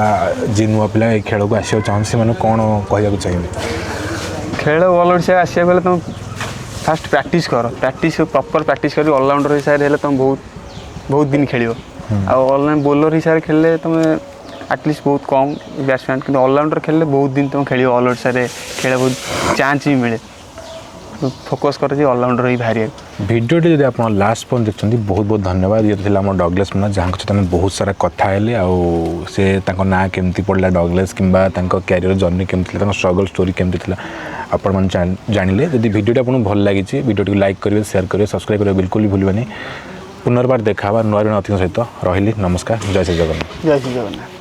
ଯିଏ ନୂଆ ପିଲା ଏ ଖେଳକୁ ଆସିବାକୁ ଚାହୁଁନ୍ତି ସେମାନଙ୍କୁ କ'ଣ କହିବାକୁ ଚାହିଁବେ? ଖେଳ ଅଲ୍ ଓଡ଼ିଶା ଆସିବାକୁ ହେଲେ ତୁମେ ଫାଷ୍ଟ ପ୍ରାକ୍ଟିସ୍ କର ପ୍ରପର୍ ପ୍ରାକ୍ଟିସ୍ କରି ଅଲରାଉଣ୍ଡର ହିସାବରେ ହେଲେ ତୁମେ ବହୁତ ଦିନ ଖେଳିବ। ଆଉ ଅନଲାଇନ୍ ବୋଲର ହିସାବରେ ଖେଳିଲେ ତୁମେ ଆଟଲିଷ୍ଟ ବହୁତ କମ୍ ବ୍ୟାଟ୍ସମ୍ୟାନ୍ କିନ୍ତୁ ଅଲରାଉଣ୍ଡର ଖେଳିଲେ ବହୁତ ଦିନ ତୁମେ ଖେଳିବ ଅଲ୍ ଓଡ଼ିଶାରେ ଖେଳ ବହୁତ ଚାନ୍ସ ବି ମିଳେ ଫୋକସ୍ କର ଯେ ଅଲରାଉଣ୍ଡର ହିଁ ବାହାରିବାକୁ। ଭିଡ଼ିଓଟି ଯଦି ଆପଣ ଲାଷ୍ଟ ପର୍ଯ୍ୟନ୍ତ ଦେଖୁଛନ୍ତି ବହୁତ ବହୁତ ଧନ୍ୟବାଦ। ଇଏ ଥିଲା ଆମ ଡଗଲେସ୍ ମୁନା ଯାହାଙ୍କ ସହିତ ଆମେ ବହୁତ ସାରା କଥା ହେଲେ ଆଉ ସେ ତାଙ୍କ ନାଁ କେମିତି ପଡ଼ିଲା ଡଗଲେସ୍ କିମ୍ବା ତାଙ୍କ କ୍ୟାରିୟର ଜର୍ଣ୍ଣି କେମିତି ଥିଲା ତାଙ୍କ ଷ୍ଟ୍ରଗଲ୍ ଷ୍ଟୋରି କେମିତି ଥିଲା ଆପଣମାନେ ଜାଣିଲେ। ଯଦି ଭିଡ଼ିଓଟି ଆପଣଙ୍କୁ ଭଲ ଲାଗିଛି ଭିଡ଼ିଓଟିକୁ ଲାଇକ୍ କରିବେ ସେୟାର କରିବେ ସବସ୍କ୍ରାଇବ୍ କରିବେ ବିଲକୁଲ ବି ଭୁଲିବେନି। ପୁନର୍ବାର ଦେଖା ହେବା ନୂଆ ଅତିଥି ସହିତ ରହିଲି ନମସ୍କାର ଜୟ ଶ୍ରୀ ଜଗନ୍ନାଥ। ଜୟ ଶ୍ରୀ ଜଗନ୍ନାଥ।